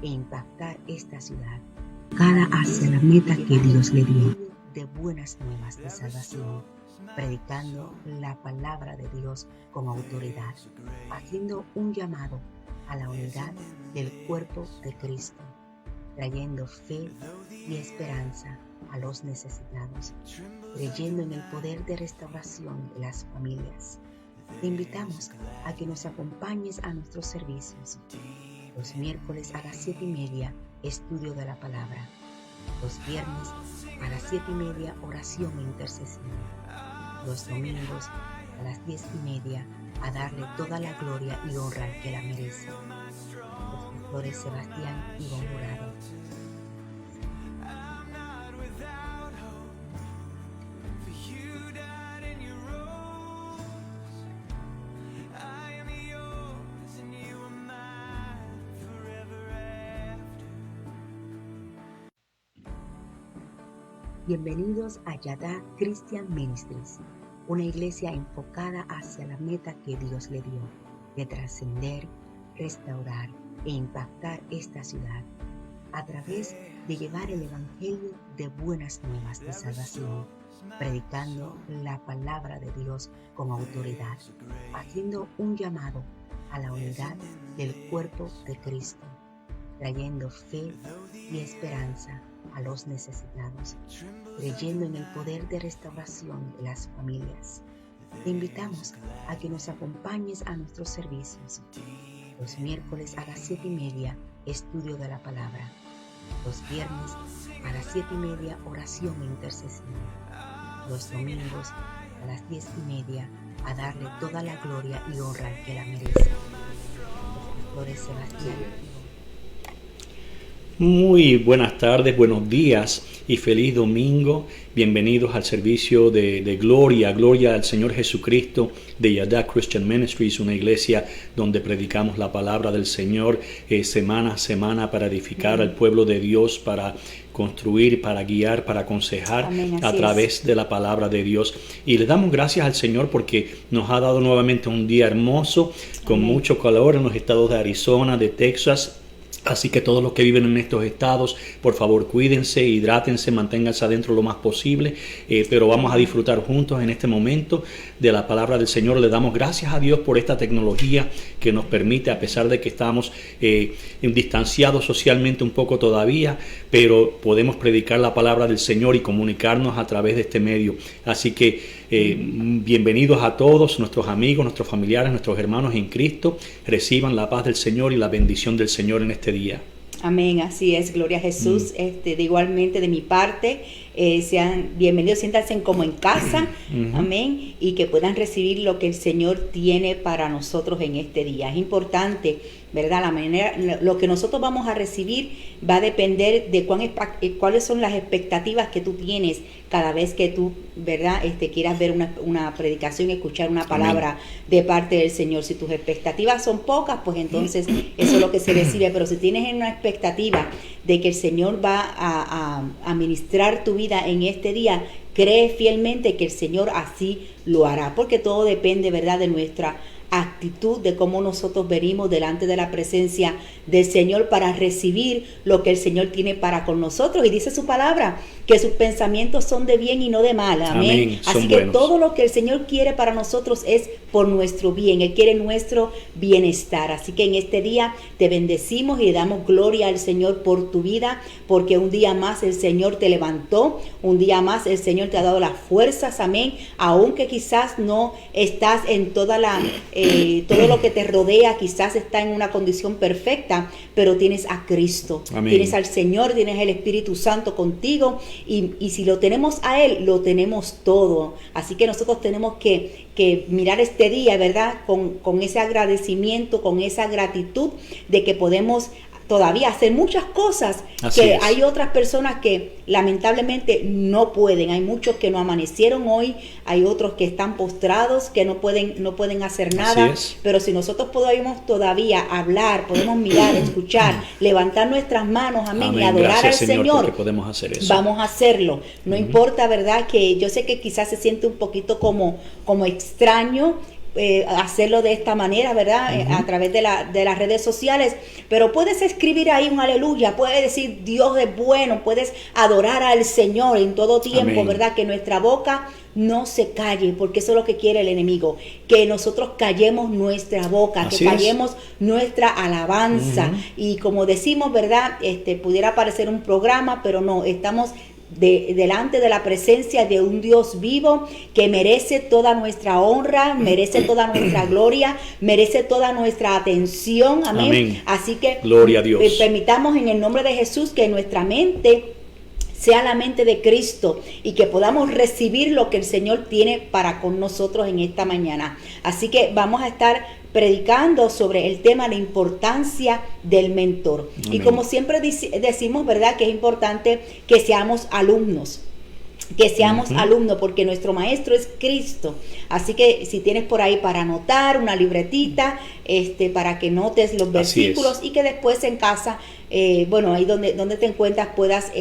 e impactar esta ciudad, cada hacia la meta que Dios le dio, de buenas nuevas de salvación, predicando la palabra de Dios con autoridad, haciendo un llamado a la unidad del cuerpo de Cristo, trayendo fe y esperanza a los necesitados, creyendo en el poder de restauración de las familias. Te invitamos a que nos acompañes a nuestros servicios. Los miércoles a las 7:30, estudio de la palabra. Los viernes a las 7:30, oración e intercesión. Los domingos a las 10:30, a darle toda la gloria y honra al que la merece. Los pastores Sebastián y Ivonne Jurado. Bienvenidos a Yada Christian Ministries, una iglesia enfocada hacia la meta que Dios le dio, de trascender, restaurar e impactar esta ciudad, a través de llevar el evangelio de buenas nuevas de salvación, predicando la palabra de Dios con autoridad, haciendo un llamado a la unidad del cuerpo de Cristo, trayendo fe y esperanza a los necesitados, creyendo en el poder de restauración de las familias. Te invitamos a que nos acompañes a nuestros servicios. Los miércoles a las 7:30, estudio de la palabra. Los viernes a las 7:30, oración e intercesión. Los domingos a las 10:30, a darle toda la gloria y honra al que la merece. Los pastores Sebastián. Muy buenas tardes, buenos días y feliz domingo. Bienvenidos al servicio de gloria al Señor Jesucristo de Yada Christian Ministries, una iglesia donde predicamos la palabra del Señor semana a semana para edificar al pueblo de Dios, para construir, para guiar, para aconsejar. Amén, a través de la palabra de Dios. Y le damos gracias al Señor porque nos ha dado nuevamente un día hermoso, con mucho calor en los estados de Arizona, de Texas. Así que todos los que viven en estos estados, por favor, cuídense, hidrátense, manténganse adentro lo más posible. Pero vamos a disfrutar juntos en este momento de la palabra del Señor. Le damos gracias a Dios por esta tecnología que nos permite, a pesar de que estamos distanciados socialmente un poco todavía, pero podemos predicar la palabra del Señor y comunicarnos a través de este medio. Así que bienvenidos a todos nuestros amigos, nuestros familiares, nuestros hermanos en Cristo. Reciban la paz del Señor y la bendición del Señor en este día. Amén, así es, gloria a Jesús. De igualmente de mi parte, sean bienvenidos, siéntanse como en casa, amén, y que puedan recibir lo que el Señor tiene para nosotros en este día. Es importante, ¿verdad? La manera, lo que nosotros vamos a recibir va a depender de cuáles son las expectativas que tú tienes cada vez que tú, ¿verdad? Quieras ver una predicación, escuchar una palabra Amén. De parte del Señor. Si tus expectativas son pocas, pues entonces eso es lo que se recibe. Pero si tienes una expectativa de que el Señor va a ministrar tu vida en este día, cree fielmente que el Señor así lo hará, porque todo depende, ¿verdad?, de nuestra actitud, de cómo nosotros venimos delante de la presencia del Señor para recibir lo que el Señor tiene para con nosotros. Y dice su palabra que sus pensamientos son de bien y no de mal. Amén. Así que buenos. Todo lo que el Señor quiere para nosotros es por nuestro bien. Él quiere nuestro bienestar. Así que en este día te bendecimos y le damos gloria al Señor por tu vida, porque un día más el Señor te levantó, un día más el Señor te ha dado las fuerzas. Amén. Aunque quizás no estás en toda todo lo que te rodea, quizás está en una condición perfecta, pero tienes a Cristo. Amén. Tienes al Señor, tienes el Espíritu Santo contigo, y si lo tenemos a Él, lo tenemos todo. Así que nosotros tenemos que mirar este día, ¿verdad?, con ese agradecimiento, con esa gratitud de que podemos todavía hacer muchas cosas. Así que es. Hay otras personas que lamentablemente no pueden. Hay muchos que no amanecieron hoy, hay otros que están postrados, que no pueden hacer nada. Pero si nosotros podemos todavía hablar, podemos mirar, escuchar, levantar nuestras manos, amén, y adorar Gracias, al Señor, podemos hacer eso. Vamos a hacerlo. No importa, ¿verdad?, que yo sé que quizás se siente un poquito como extraño hacerlo de esta manera, ¿verdad? A través de las redes sociales, pero puedes escribir ahí un aleluya, puedes decir Dios es bueno, puedes adorar al Señor en todo tiempo, Amén. ¿verdad? Que nuestra boca no se calle, porque eso es lo que quiere el enemigo, que nosotros callemos nuestra boca, Así que es. callemos nuestra alabanza. Y como decimos, ¿verdad? Pudiera parecer un programa, pero no, estamos delante de la presencia de un Dios vivo que merece toda nuestra honra, merece toda nuestra gloria, merece toda nuestra atención. Amén. Amén. Así que Gloria a Dios. Permitamos en el nombre de Jesús que nuestra mente sea la mente de Cristo y que podamos recibir lo que el Señor tiene para con nosotros en esta mañana. Así que vamos a estar predicando sobre el tema, la importancia del mentor. Amén. Y como siempre decimos, ¿verdad?, que es importante que seamos alumnos. Que seamos alumnos, porque nuestro maestro es Cristo. Así que si tienes por ahí para anotar una libretita, para que notes los versículos y que después en casa, ahí donde te encuentras, puedas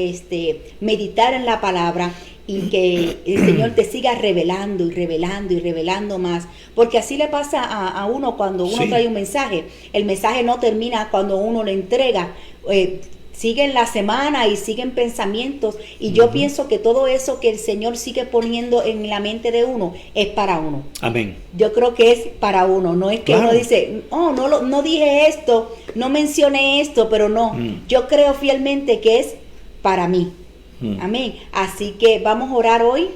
meditar en la palabra y que el Señor te siga revelando y revelando y revelando más, porque así le pasa a uno cuando uno trae un mensaje. El mensaje no termina cuando uno lo entrega. Siguen la semana y siguen pensamientos, y yo pienso que todo eso que el Señor sigue poniendo en la mente de uno es para uno. Amén. Yo creo que es para uno, no es que uno dice, no dije esto, no mencioné esto, pero no, yo creo fielmente que es para mí. Amén. Así que vamos a orar hoy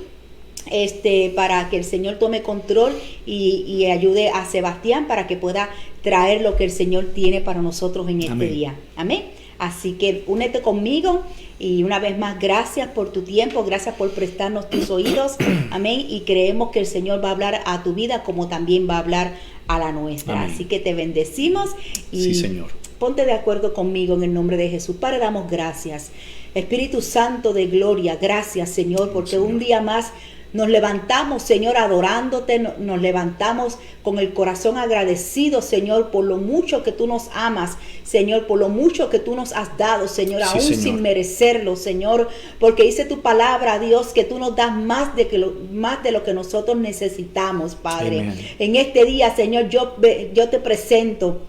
para que el Señor tome control y ayude a Sebastián para que pueda traer lo que el Señor tiene para nosotros en este día. Amén. Así que únete conmigo y una vez más, gracias por tu tiempo, gracias por prestarnos tus oídos. Amén. Y creemos que el Señor va a hablar a tu vida como también va a hablar a la nuestra. Amén. Así que te bendecimos y Sí, Señor. ponte de acuerdo conmigo en el nombre de Jesús. Padre, damos gracias. Espíritu Santo de gloria, gracias, Señor, porque Señor, un día más nos levantamos, Señor, adorándote, nos levantamos con el corazón agradecido, Señor, por lo mucho que tú nos amas, Señor, por lo mucho que tú nos has dado, Señor, Sí, aún Señor, sin merecerlo, Señor, porque dice tu palabra, Dios, que tú nos das más de lo que nosotros necesitamos, Padre. Amen. En este día, Señor, yo te presento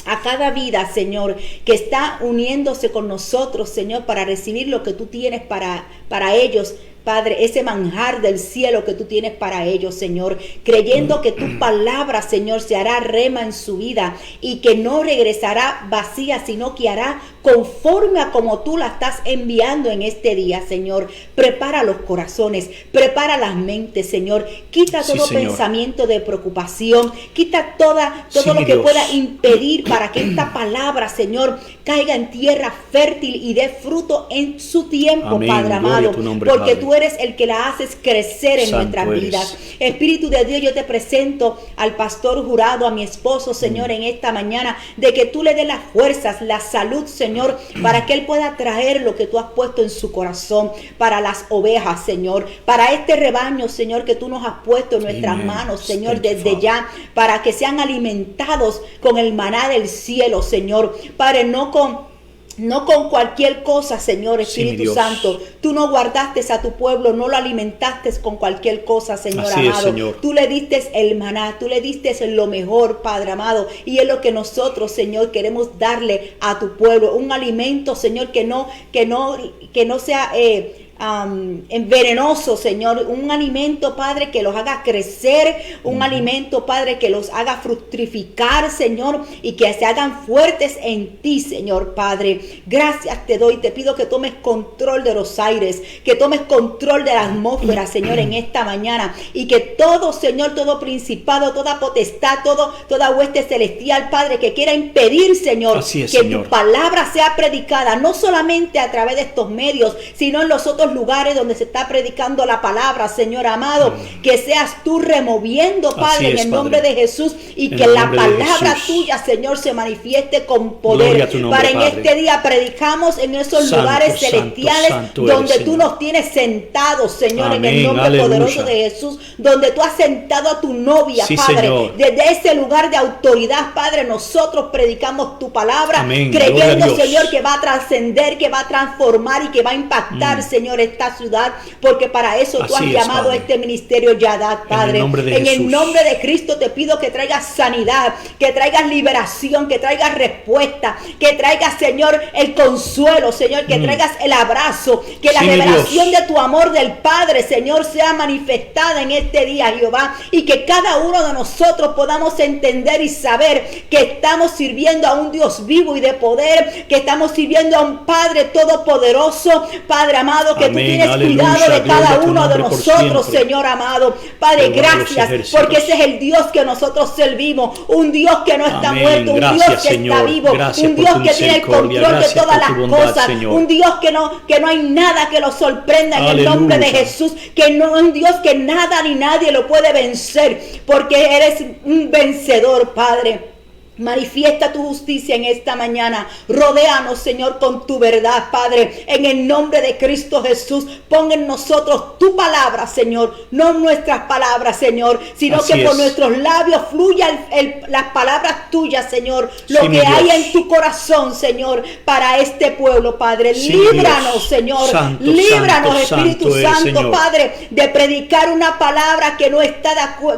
a cada vida, Señor, que está uniéndose con nosotros, Señor, para recibir lo que tú tienes para ellos, Padre, ese manjar del cielo que tú tienes para ellos, Señor, creyendo que tu palabra, Señor, se hará rema en su vida y que no regresará vacía, sino que hará conforme a como tú la estás enviando en este día, Señor. Prepara los corazones, prepara las mentes, Señor. Quita todo pensamiento de preocupación, quita todo lo que pueda impedir para que esta palabra, Señor, caiga en tierra fértil y dé fruto en su tiempo, Amén. Padre amado, nombre, porque Padre, tú eres el que la haces crecer en nuestras vidas. Espíritu de Dios, yo te presento al pastor Jurado, a mi esposo, Señor, en esta mañana, de que tú le des las fuerzas, la salud, Señor, para que él pueda traer lo que tú has puesto en su corazón para las ovejas, Señor, para este rebaño, Señor, que tú nos has puesto en nuestras manos, Señor, desde ya, para que sean alimentados con el maná del cielo, Señor, Padre, no con cualquier cosa, Señor, Espíritu Santo. Tú no guardaste a tu pueblo, no lo alimentaste con cualquier cosa, Señor amado. Señor. Tú le diste el maná, tú le diste lo mejor, Padre amado. Y es lo que nosotros, Señor, queremos darle a tu pueblo. Un alimento, Señor, que no sea venenoso, Señor, un alimento, Padre, que los haga crecer, un alimento, Padre, que los haga fructificar, Señor, y que se hagan fuertes en ti, Señor, Padre. Gracias te doy, te pido que tomes control de los aires, que tomes control de la atmósfera, Señor, en esta mañana, y que todo, Señor, todo principado, toda potestad, toda hueste celestial, Padre, que quiera impedir, Señor, Señor, tu palabra sea predicada, no solamente a través de estos medios, sino en los otros lugares donde se está predicando la palabra, Señor amado, que seas tú removiendo, Padre, en el nombre de Jesús, y que la palabra tuya, Señor, se manifieste con poder. Para en este día predicamos en esos lugares celestiales donde tú nos tienes sentados, Señor, en el nombre poderoso de Jesús, donde tú has sentado a tu novia, Padre. Desde ese lugar de autoridad, Padre, nosotros predicamos tu palabra, creyendo, Señor, que va a trascender, que va a transformar y que va a impactar, Señor, Señor, esta ciudad, porque para eso tú has Así es, llamado a Padre. este ministerio Yadad, Padre. En el nombre de En el Jesús. nombre de Cristo te pido que traigas sanidad, que traigas liberación, que traigas respuesta, que traigas, Señor, el consuelo, Señor, que traigas el abrazo, que la Sí, mi revelación Dios. de tu amor del Padre, Señor, sea manifestada en este día, Jehová, y que cada uno de nosotros podamos entender y saber que estamos sirviendo a un Dios vivo y de poder, que estamos sirviendo a un Padre todopoderoso, Padre amado, que tú Amén. tienes Aleluya. cuidado de Gloria cada a tu uno de nombre por nosotros, siempre. Señor amado. Padre, Jehová de los gracias, ejércitos. porque ese es el Dios que nosotros servimos, un Dios que no está Amén. muerto, un Gracias, Dios que Señor. está vivo, Gracias un por Dios tu que tiene el misericordia. control de Gracias todas por tu las bondad, cosas, Señor. un Dios que no hay nada que lo sorprenda en el nombre de Aleluya. Jesús, que no es un Dios que nada ni nadie lo puede vencer, porque eres un vencedor, Padre. Manifiesta tu justicia en esta mañana. Rodéanos, Señor, con tu verdad, Padre. En el nombre de Cristo Jesús, pon en nosotros tu palabra, Señor. No nuestras palabras, Señor, sino Así que por es. nuestros labios fluya las palabras tuyas, Señor. Lo Sí, mi que hay Dios. en tu corazón, Señor, para este pueblo, Padre. Sí, Líbranos, Dios. Señor. Santo, Líbranos, santo, Espíritu santo eres, Santo, Señor. Padre, de predicar una palabra que no está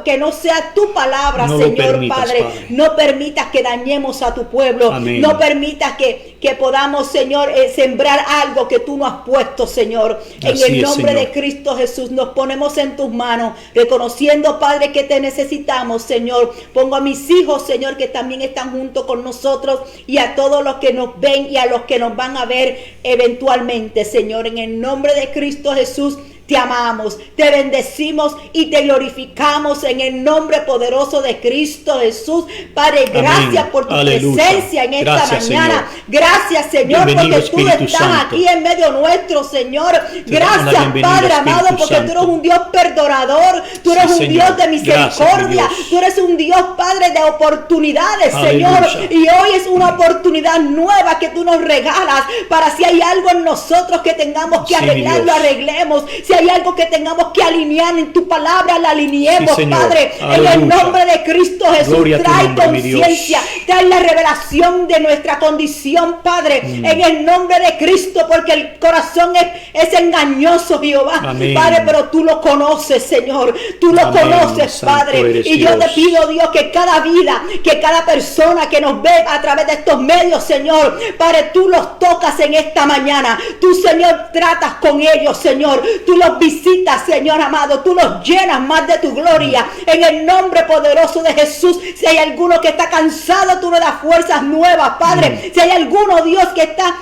que no sea tu palabra, No lo Señor, permitas, Padre. Padre. No permitas que dañemos a tu pueblo. Amén. No permitas que podamos, Señor, sembrar algo que tú no has puesto, Señor. En Así el es, nombre Señor. de Cristo Jesús nos ponemos en tus manos, reconociendo, Padre, que te necesitamos, Señor. Pongo a mis hijos, Señor, que también están junto con nosotros, y a todos los que nos ven y a los que nos van a ver eventualmente, Señor. En el nombre de Cristo Jesús, te amamos, te bendecimos y te glorificamos en el nombre poderoso de Cristo Jesús. Padre, gracias Amén. por tu Aleluya. presencia en esta Gracias, mañana. Señor. Gracias, Señor, Bienvenido, porque tú Espíritu estás Santo. aquí en medio nuestro, Señor. damos la Gracias, bienvenida, Padre Espíritu amado, porque tú eres Santo. un Dios perdonador. Tú eres Sí, un Señor. Dios de Gracias, mi misericordia. Dios. Tú eres un Dios, Padre, de oportunidades, Aleluya. Señor. Y hoy es una oportunidad nueva que tú nos regalas para, si hay algo en nosotros que tengamos que Sí, mi arreglar, lo Dios. arreglemos. Si hay algo que tengamos que alinear en tu palabra, la alineemos, Sí, Señor. Padre. En Aleluya. el nombre de Cristo Jesús, Gloria a tu trae nombre, mi Dios. conciencia, trae la revelación de nuestra condición, Padre. En el nombre de Cristo, porque el corazón es engañoso, Jehová. Amén. Padre, pero tú lo conoces, Señor. Tú lo Amén. conoces, Santo Padre. eres Y yo Dios. te pido, Dios, que cada vida, que cada persona que nos ve a través de estos medios, Señor, Padre, tú los tocas en esta mañana. Tú, Señor, tratas con ellos, Señor. Tú los visitas, Señor amado. Tú los llenas más de tu gloria. En el nombre poderoso de Jesús. Si hay alguno que está cansado, tú le das fuerzas nuevas, Padre. Si hay alguno, Dios, que está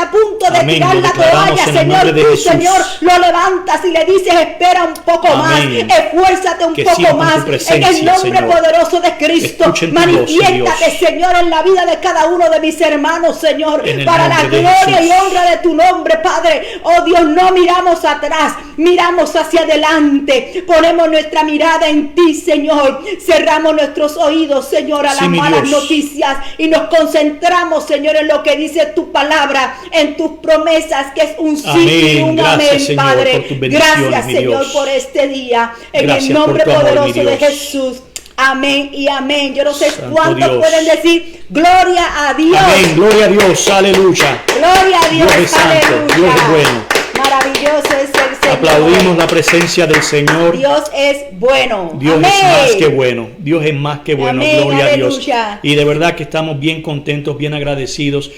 a punto de Amén. tirar Lo la declaramos toalla, en el Señor, nombre de tú, Jesús. Señor, lo levantas y le dices, espera un poco Amén. más, esfuérzate un Que poco sientan tu más. En presencia, el nombre Señor. poderoso de Cristo, Escuchen tu voz, manifiéstate, Dios. Señor, en la vida de cada uno de mis hermanos, Señor, En el para la nombre de gloria Jesús. y honra de tu nombre, Padre. Oh Dios, no miramos atrás, miramos hacia adelante, ponemos nuestra mirada en ti, Señor. Cerramos nuestros oídos, Señor, a Sí, las mi malas Dios. noticias, y nos concentramos, Señor, en lo que dice tu palabra, en tus promesas, que es un sí y Amén. un Gracias, amén, Señor, Padre. por tus bendiciones, Gracias, mi Señor, Dios. por este día, en Gracias el por nombre tu amor, poderoso mi de Dios. Jesús. Amén y amén. Yo no sé Santo cuántos Dios. pueden decir gloria a Dios. Amén. Gloria a Dios. Aleluya. Gloria a Dios. Dios es santo. Aleluya. Dios es bueno. Maravilloso es el Señor. Aplaudimos la presencia del Señor. Dios es bueno. Dios Amén. es más que bueno. Dios es más que bueno. Amén, Gloria a Dios. aleluya. Y de verdad que estamos bien contentos, bien agradecidos.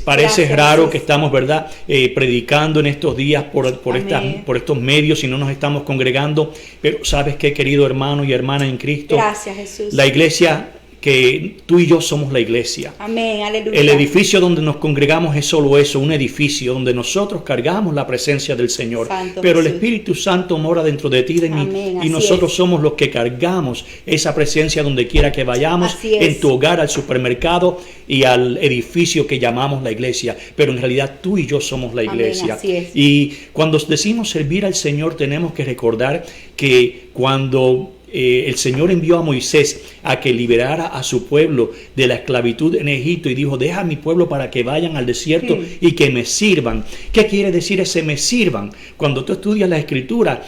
Parece Gracias, raro Jesús. que estamos, ¿verdad? Predicando en estos días por Amén. estos medios y no nos estamos congregando. Pero sabes qué, querido hermano y hermana en Cristo, Gracias, Jesús. la iglesia, que tú y yo somos la iglesia. Amén, aleluya. El edificio donde nos congregamos es solo eso, un edificio donde nosotros cargamos la presencia del Señor. Santo Pero el Jesús. Espíritu Santo mora dentro de ti y de mí. Amén, Y así nosotros es. somos los que cargamos esa presencia donde quiera que vayamos, Así es. en tu hogar, al supermercado y al edificio que llamamos la iglesia. Pero en realidad tú y yo somos la Amén, iglesia. así es. Y cuando decimos servir al Señor, tenemos que recordar que cuando el Señor envió a Moisés a que liberara a su pueblo de la esclavitud en Egipto y dijo, deja a mi pueblo para que vayan al desierto y que me sirvan. ¿Qué quiere decir ese me sirvan? Cuando tú estudias la Escritura,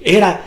era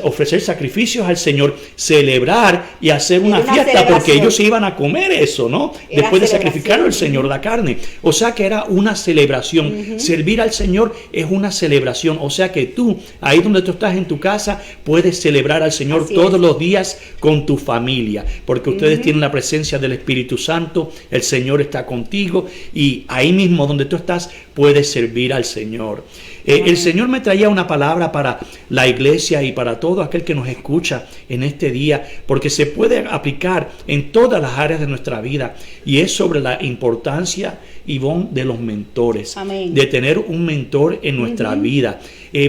ofrecer sacrificios al Señor, celebrar y hacer una fiesta, porque ellos iban a comer eso, ¿no? Después de sacrificarlo al Señor, la carne. O sea que era una celebración. Servir al Señor es una celebración. O sea que tú, ahí donde tú estás en tu casa, puedes celebrar al Señor todos los días con tu familia, porque ustedes tienen la presencia del Espíritu Santo, el Señor está contigo y ahí mismo donde tú estás puedes servir al Señor. El Señor me traía una palabra para la iglesia y para todo aquel que nos escucha en este día, porque se puede aplicar en todas las áreas de nuestra vida, y es sobre la importancia, Ivonne, de los mentores. Amén. De tener un mentor en nuestra vida,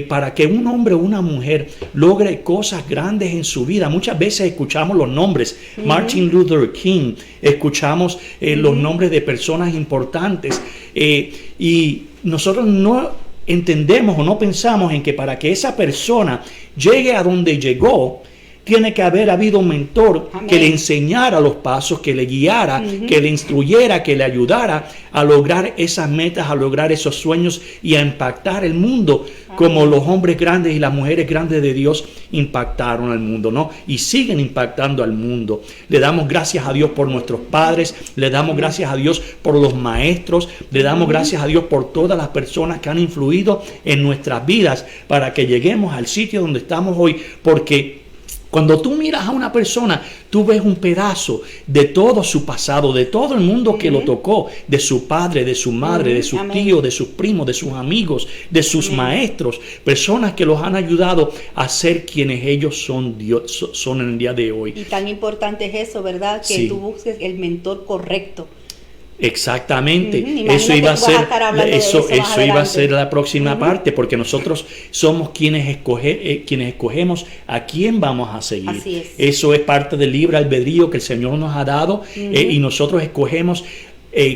para que un hombre o una mujer logre cosas grandes en su vida. Muchas veces escuchamos los nombres, Martin Luther King, escuchamos los nombres de personas importantes, y nosotros no entendemos o no pensamos en que para que esa persona llegue a donde llegó, tiene que haber habido un mentor que le enseñara los pasos, que le guiara, que le instruyera, que le ayudara a lograr esas metas, a lograr esos sueños y a impactar el mundo como los hombres grandes y las mujeres grandes de Dios impactaron al mundo, ¿no? Y siguen impactando al mundo. Le damos gracias a Dios por nuestros padres, le damos gracias a Dios por los maestros, le damos gracias a Dios por todas las personas que han influido en nuestras vidas para que lleguemos al sitio donde estamos hoy, porque cuando tú miras a una persona, tú ves un pedazo de todo su pasado, de todo el mundo que lo tocó, de su padre, de su madre, de sus tíos, de sus primos, de sus amigos, de sus maestros, personas que los han ayudado a ser quienes ellos son en el día de hoy. Y tan importante es eso, ¿verdad? Que tú busques el mentor correcto. Exactamente, eso iba a ser la próxima parte, porque nosotros somos quienes escogemos a quién vamos a seguir. Así es. Eso es parte del libre albedrío que el Señor nos ha dado, y nosotros escogemos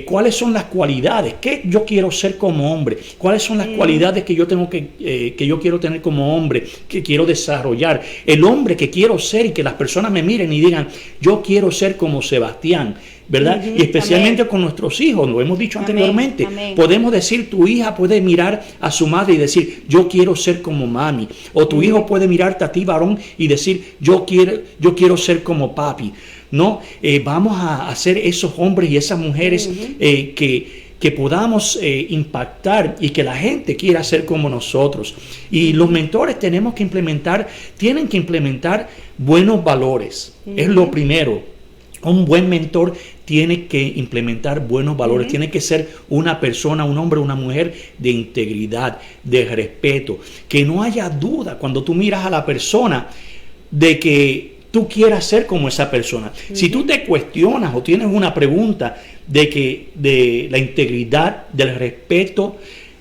cuáles son las cualidades que yo quiero ser como hombre, cuáles son las cualidades que yo tengo que yo quiero tener como hombre, que quiero desarrollar, el hombre que quiero ser, y que las personas me miren y digan, yo quiero ser como Sebastián, ¿verdad? Y especialmente con nuestros hijos, lo hemos dicho anteriormente. Podemos decir, tu hija puede mirar a su madre y decir, yo quiero ser como mami, o tu hijo puede mirarte a ti, varón, y decir, yo quiero ser como papi. No, vamos a ser esos hombres y esas mujeres que podamos impactar y que la gente quiera ser como nosotros. Y los mentores tienen que implementar buenos valores. Es lo primero. Un buen mentor tiene que implementar buenos valores, tiene que ser una persona, un hombre, una mujer de integridad, de respeto, que no haya duda cuando tú miras a la persona de que tú quieras ser como esa persona. Si tú te cuestionas o tienes una pregunta de la integridad, del respeto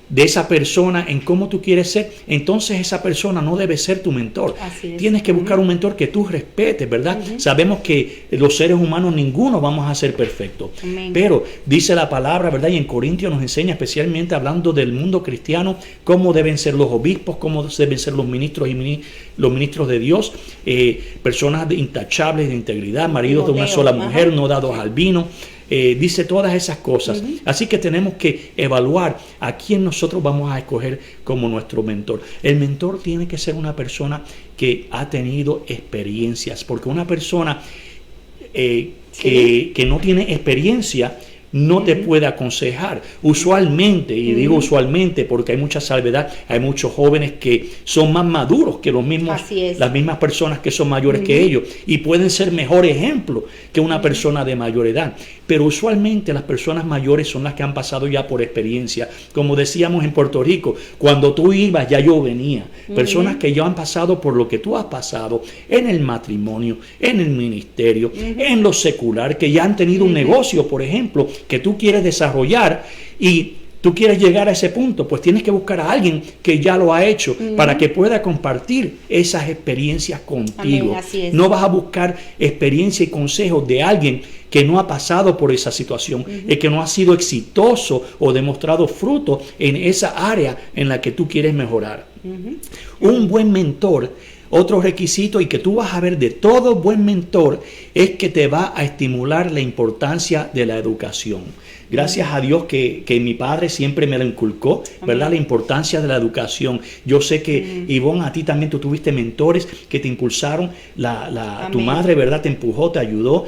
de esa persona en cómo tú quieres ser, entonces esa persona no debe ser tu mentor. Tienes que buscar un mentor que tú respetes, ¿verdad? Sabemos que los seres humanos ninguno vamos a ser perfectos, pero dice la palabra, ¿verdad? Y en Corintios nos enseña, especialmente hablando del mundo cristiano, cómo deben ser los obispos, cómo deben ser los ministros y los ministros de Dios, personas intachables de integridad, maridos de una sola mujer, no dados al vino. Dice todas esas cosas. Así que tenemos que evaluar a quién nosotros vamos a escoger como nuestro mentor. El mentor tiene que ser una persona que ha tenido experiencias, porque una persona que no tiene experiencia no te puede aconsejar. Usualmente, y digo usualmente porque hay mucha salvedad, hay muchos jóvenes que son más maduros que las mismas personas que son mayores que ellos, y pueden ser mejor ejemplo que una persona de mayor edad. Pero usualmente las personas mayores son las que han pasado ya por experiencia. Como decíamos en Puerto Rico, cuando tú ibas ya yo venía. Personas que ya han pasado por lo que tú has pasado en el matrimonio, en el ministerio, en lo secular, que ya han tenido un negocio, por ejemplo, que tú quieres desarrollar y tú quieres llegar a ese punto, pues tienes que buscar a alguien que ya lo ha hecho para que pueda compartir esas experiencias contigo. No vas a buscar experiencia y consejos de alguien que no ha pasado por esa situación, que no ha sido exitoso o demostrado fruto en esa área en la que tú quieres mejorar. Un buen mentor, otro requisito y que tú vas a ver de todo buen mentor, es que te va a estimular la importancia de la educación. Gracias a Dios que mi padre siempre me lo inculcó, ¿verdad? La importancia de la educación. Yo sé que, Ivonne, a ti también tú tuviste mentores que te impulsaron. Tu madre, ¿verdad? Te empujó, te ayudó.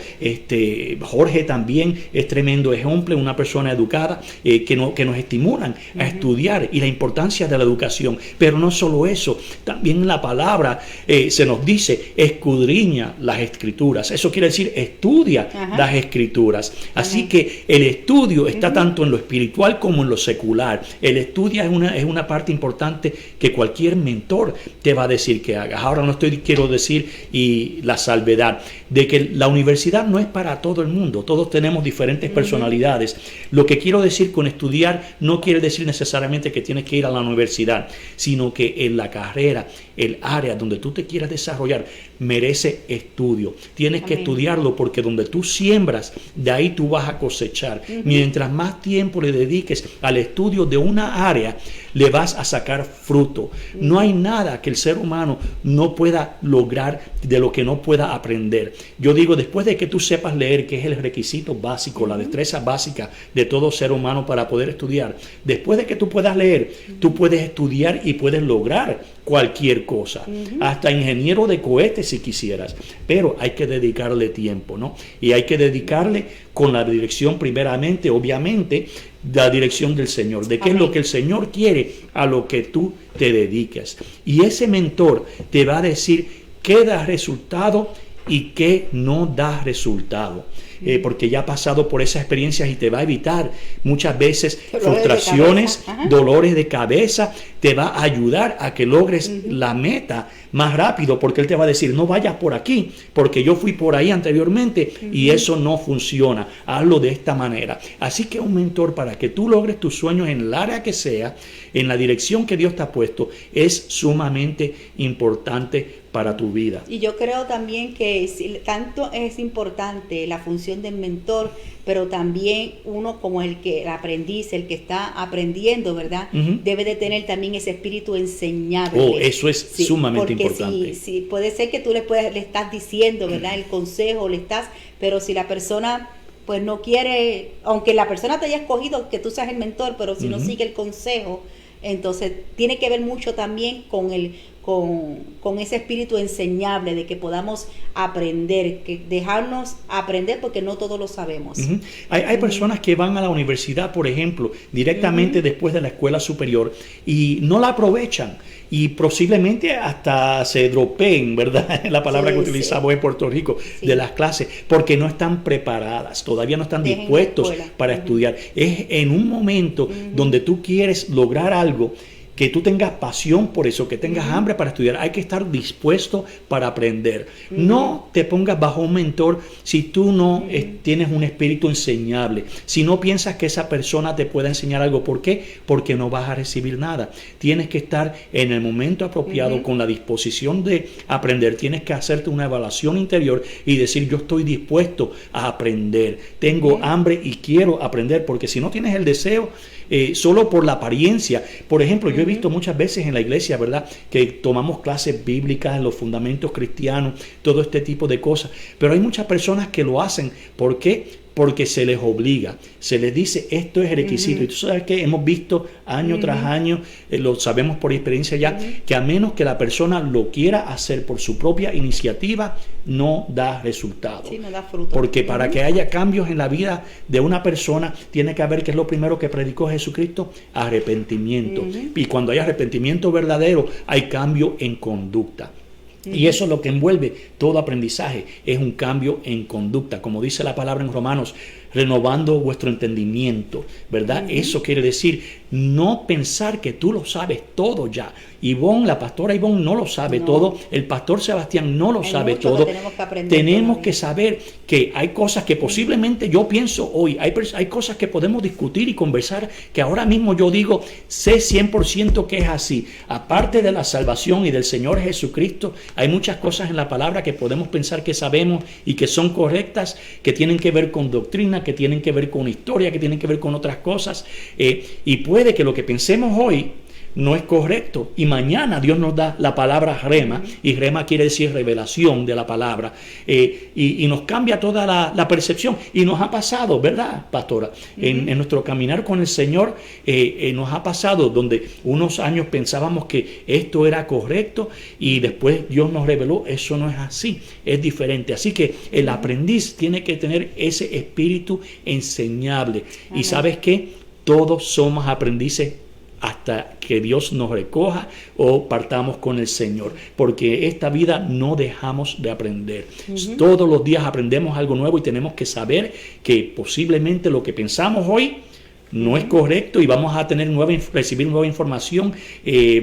Jorge también es tremendo ejemplo, una persona educada que nos estimulan a estudiar y la importancia de la educación. Pero no solo eso, también la palabra se nos dice, escudriña las escrituras. Eso quiere decir, estudia las escrituras. Así que el estudio está tanto en lo espiritual como en lo secular. El estudio es una parte importante que cualquier mentor te va a decir que hagas. Ahora quiero decir, y la salvedad, de que la universidad no es para todo el mundo. Todos tenemos diferentes personalidades. Lo que quiero decir con estudiar no quiere decir necesariamente que tienes que ir a la universidad, sino que en la carrera, el área donde tú te quieras desarrollar, merece estudio. Tienes que estudiarlo, porque donde tú siembras, de ahí tú vas a cosechar. Mientras más tiempo le dediques al estudio de una área, le vas a sacar fruto. No hay nada que el ser humano no pueda lograr de lo que no pueda aprender. Yo digo, después de que tú sepas leer, que es el requisito básico, la destreza básica de todo ser humano para poder estudiar, después de que tú puedas leer, tú puedes estudiar y puedes lograr cualquier cosa, hasta ingeniero de cohetes si quisieras, pero hay que dedicarle tiempo, ¿no? Y hay que dedicarle con la dirección, primeramente, obviamente, la dirección del Señor, de qué es lo que el Señor quiere a lo que tú te dediques. Y ese mentor te va a decir qué da resultado y qué no da resultado. Porque ya ha pasado por esas experiencias y te va a evitar muchas veces frustraciones, dolores de cabeza. Te va a ayudar a que logres la meta más rápido, porque él te va a decir, no vayas por aquí, porque yo fui por ahí anteriormente y eso no funciona. Hazlo de esta manera. Así que un mentor, para que tú logres tus sueños en el área que sea, en la dirección que Dios te ha puesto, es sumamente importante para tu vida. Y yo creo también que tanto es importante la función del mentor, pero también uno como el aprendiz, el que está aprendiendo, ¿verdad? Debe de tener también ese espíritu enseñable. Eso es sumamente importante. Sí, puede ser que tú le estás diciendo, ¿verdad? El consejo, pero si la persona pues no quiere, aunque la persona te haya escogido que tú seas el mentor, pero si no sigue el consejo, entonces tiene que ver mucho también con ese espíritu enseñable, de que podamos aprender, que dejarnos aprender, porque no todos lo sabemos. Hay personas que van a la universidad, por ejemplo, directamente después de la escuela superior, y no la aprovechan, y posiblemente hasta se dropeen, ¿verdad? La palabra que utilizamos en Puerto Rico, de las clases, porque no están preparadas, todavía no están dispuestos para estudiar. Es en un momento donde tú quieres lograr algo, que tú tengas pasión por eso, que tengas hambre para estudiar. Hay que estar dispuesto para aprender. No te pongas bajo un mentor si tú no tienes un espíritu enseñable. Si no piensas que esa persona te pueda enseñar algo. ¿Por qué? Porque no vas a recibir nada. Tienes que estar en el momento apropiado, con la disposición de aprender. Tienes que hacerte una evaluación interior y decir, yo estoy dispuesto a aprender. Tengo hambre y quiero aprender, porque si no tienes el deseo, solo por la apariencia. Por ejemplo, yo he visto muchas veces en la iglesia, ¿verdad?, que tomamos clases bíblicas, los fundamentos cristianos, todo este tipo de cosas, pero hay muchas personas que lo hacen. ¿Por qué? Porque se les obliga, se les dice, esto es el requisito. Y tú sabes que hemos visto año tras año, lo sabemos por experiencia ya, que a menos que la persona lo quiera hacer por su propia iniciativa, no da resultado. Sí, no da fruto. Porque para que haya cambios en la vida de una persona, tiene que haber, que es lo primero que predicó Jesucristo, arrepentimiento. Y cuando hay arrepentimiento verdadero, hay cambio en conducta. Y eso es lo que envuelve todo aprendizaje, es un cambio en conducta, como dice la palabra en Romanos, renovando vuestro entendimiento, ¿verdad? Eso quiere decir no pensar que tú lo sabes todo ya. Ivonne, la pastora Ivonne, no lo sabe todo, el pastor Sebastián no lo sabe todo. Tenemos que saber que hay cosas que posiblemente yo pienso hoy, hay cosas que podemos discutir y conversar, que ahora mismo yo digo, sé 100% que es así. Aparte de la salvación y del Señor Jesucristo, hay muchas cosas en la palabra que podemos pensar que sabemos y que son correctas, que tienen que ver con doctrina, que tienen que ver con historia, que tienen que ver con otras cosas, y puede que lo que pensemos hoy no es correcto. Y mañana Dios nos da la palabra rema, y rema quiere decir revelación de la palabra, y nos cambia toda la percepción. Y nos ha pasado, ¿verdad, pastora? En nuestro caminar con el Señor, nos ha pasado donde unos años pensábamos que esto era correcto y después Dios nos reveló, eso no es así, es diferente. Así que el aprendiz tiene que tener ese espíritu enseñable. Y ¿sabes qué? Todos somos aprendices hasta que Dios nos recoja o partamos con el Señor, porque esta vida no dejamos de aprender. Todos los días aprendemos algo nuevo y tenemos que saber que posiblemente lo que pensamos hoy no es correcto y vamos a tener recibir nueva información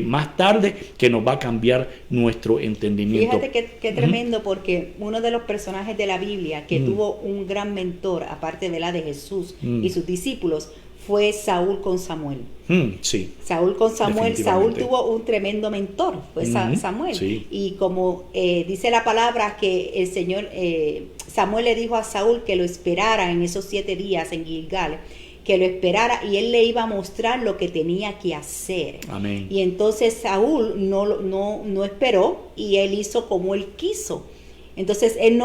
más tarde que nos va a cambiar nuestro entendimiento. Fíjate qué tremendo, porque uno de los personajes de la Biblia que tuvo un gran mentor, aparte de la de Jesús y sus discípulos, fue Saúl con Samuel. Sí. Saúl con Samuel. Saúl tuvo un tremendo mentor, fue Samuel. Sí. Y como dice la palabra que el Señor, Samuel le dijo a Saúl que lo esperara en esos 7 días en Gilgal, que lo esperara y él le iba a mostrar lo que tenía que hacer. Amén. Y entonces Saúl no esperó y él hizo como él quiso. Entonces él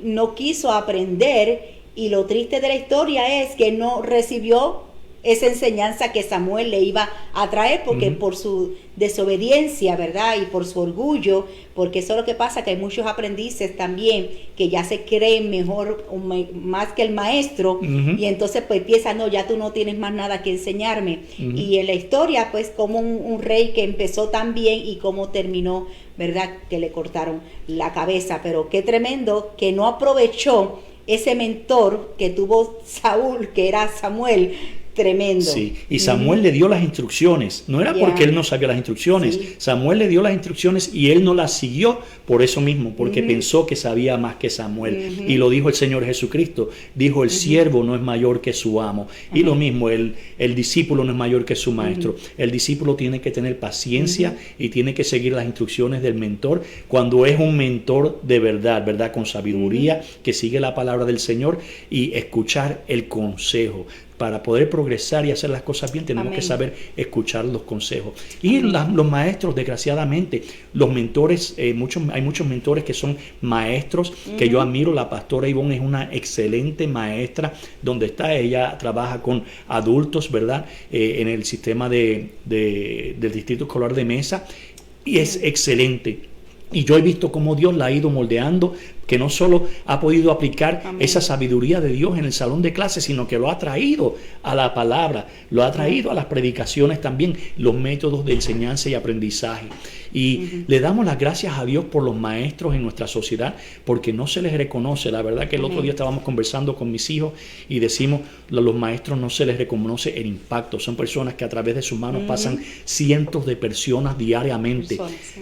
no quiso aprender, y lo triste de la historia es que no recibió esa enseñanza que Samuel le iba a traer, porque por su desobediencia, ¿verdad? Y por su orgullo, porque eso es lo que pasa, que hay muchos aprendices también que ya se creen mejor, más que el maestro, y entonces pues piensan, no, ya tú no tienes más nada que enseñarme. Y en la historia, pues como un rey que empezó tan bien y cómo terminó, ¿verdad? Que le cortaron la cabeza. Pero qué tremendo que no aprovechó ese mentor que tuvo Saúl, que era Samuel. Tremendo. Sí, y Samuel le dio las instrucciones, no era porque él no sabía las instrucciones, Samuel le dio las instrucciones y él no las siguió por eso mismo, porque pensó que sabía más que Samuel. Y lo dijo el Señor Jesucristo, dijo el siervo no es mayor que su amo. Y lo mismo, el discípulo no es mayor que su maestro. El discípulo tiene que tener paciencia y tiene que seguir las instrucciones del mentor cuando es un mentor de verdad, ¿verdad? Con sabiduría, que sigue la palabra del Señor y escuchar el consejo. Para poder progresar y hacer las cosas bien, tenemos que saber escuchar los consejos. Y los maestros, desgraciadamente, los mentores, hay muchos mentores que son maestros, que yo admiro. La pastora Ivonne es una excelente maestra, donde está, ella trabaja con adultos, ¿verdad? En el sistema del Distrito Escolar de Mesa, y es excelente. Y yo he visto cómo Dios la ha ido moldeando, que no solo ha podido aplicar esa sabiduría de Dios en el salón de clases, sino que lo ha traído a la palabra, lo ha traído a las predicaciones también, los métodos de enseñanza y aprendizaje. Y le damos las gracias a Dios por los maestros en nuestra sociedad, porque no se les reconoce. La verdad que el otro día estábamos conversando con mis hijos y decimos, los maestros no se les reconoce el impacto. Son personas que a través de sus manos pasan cientos de personas diariamente,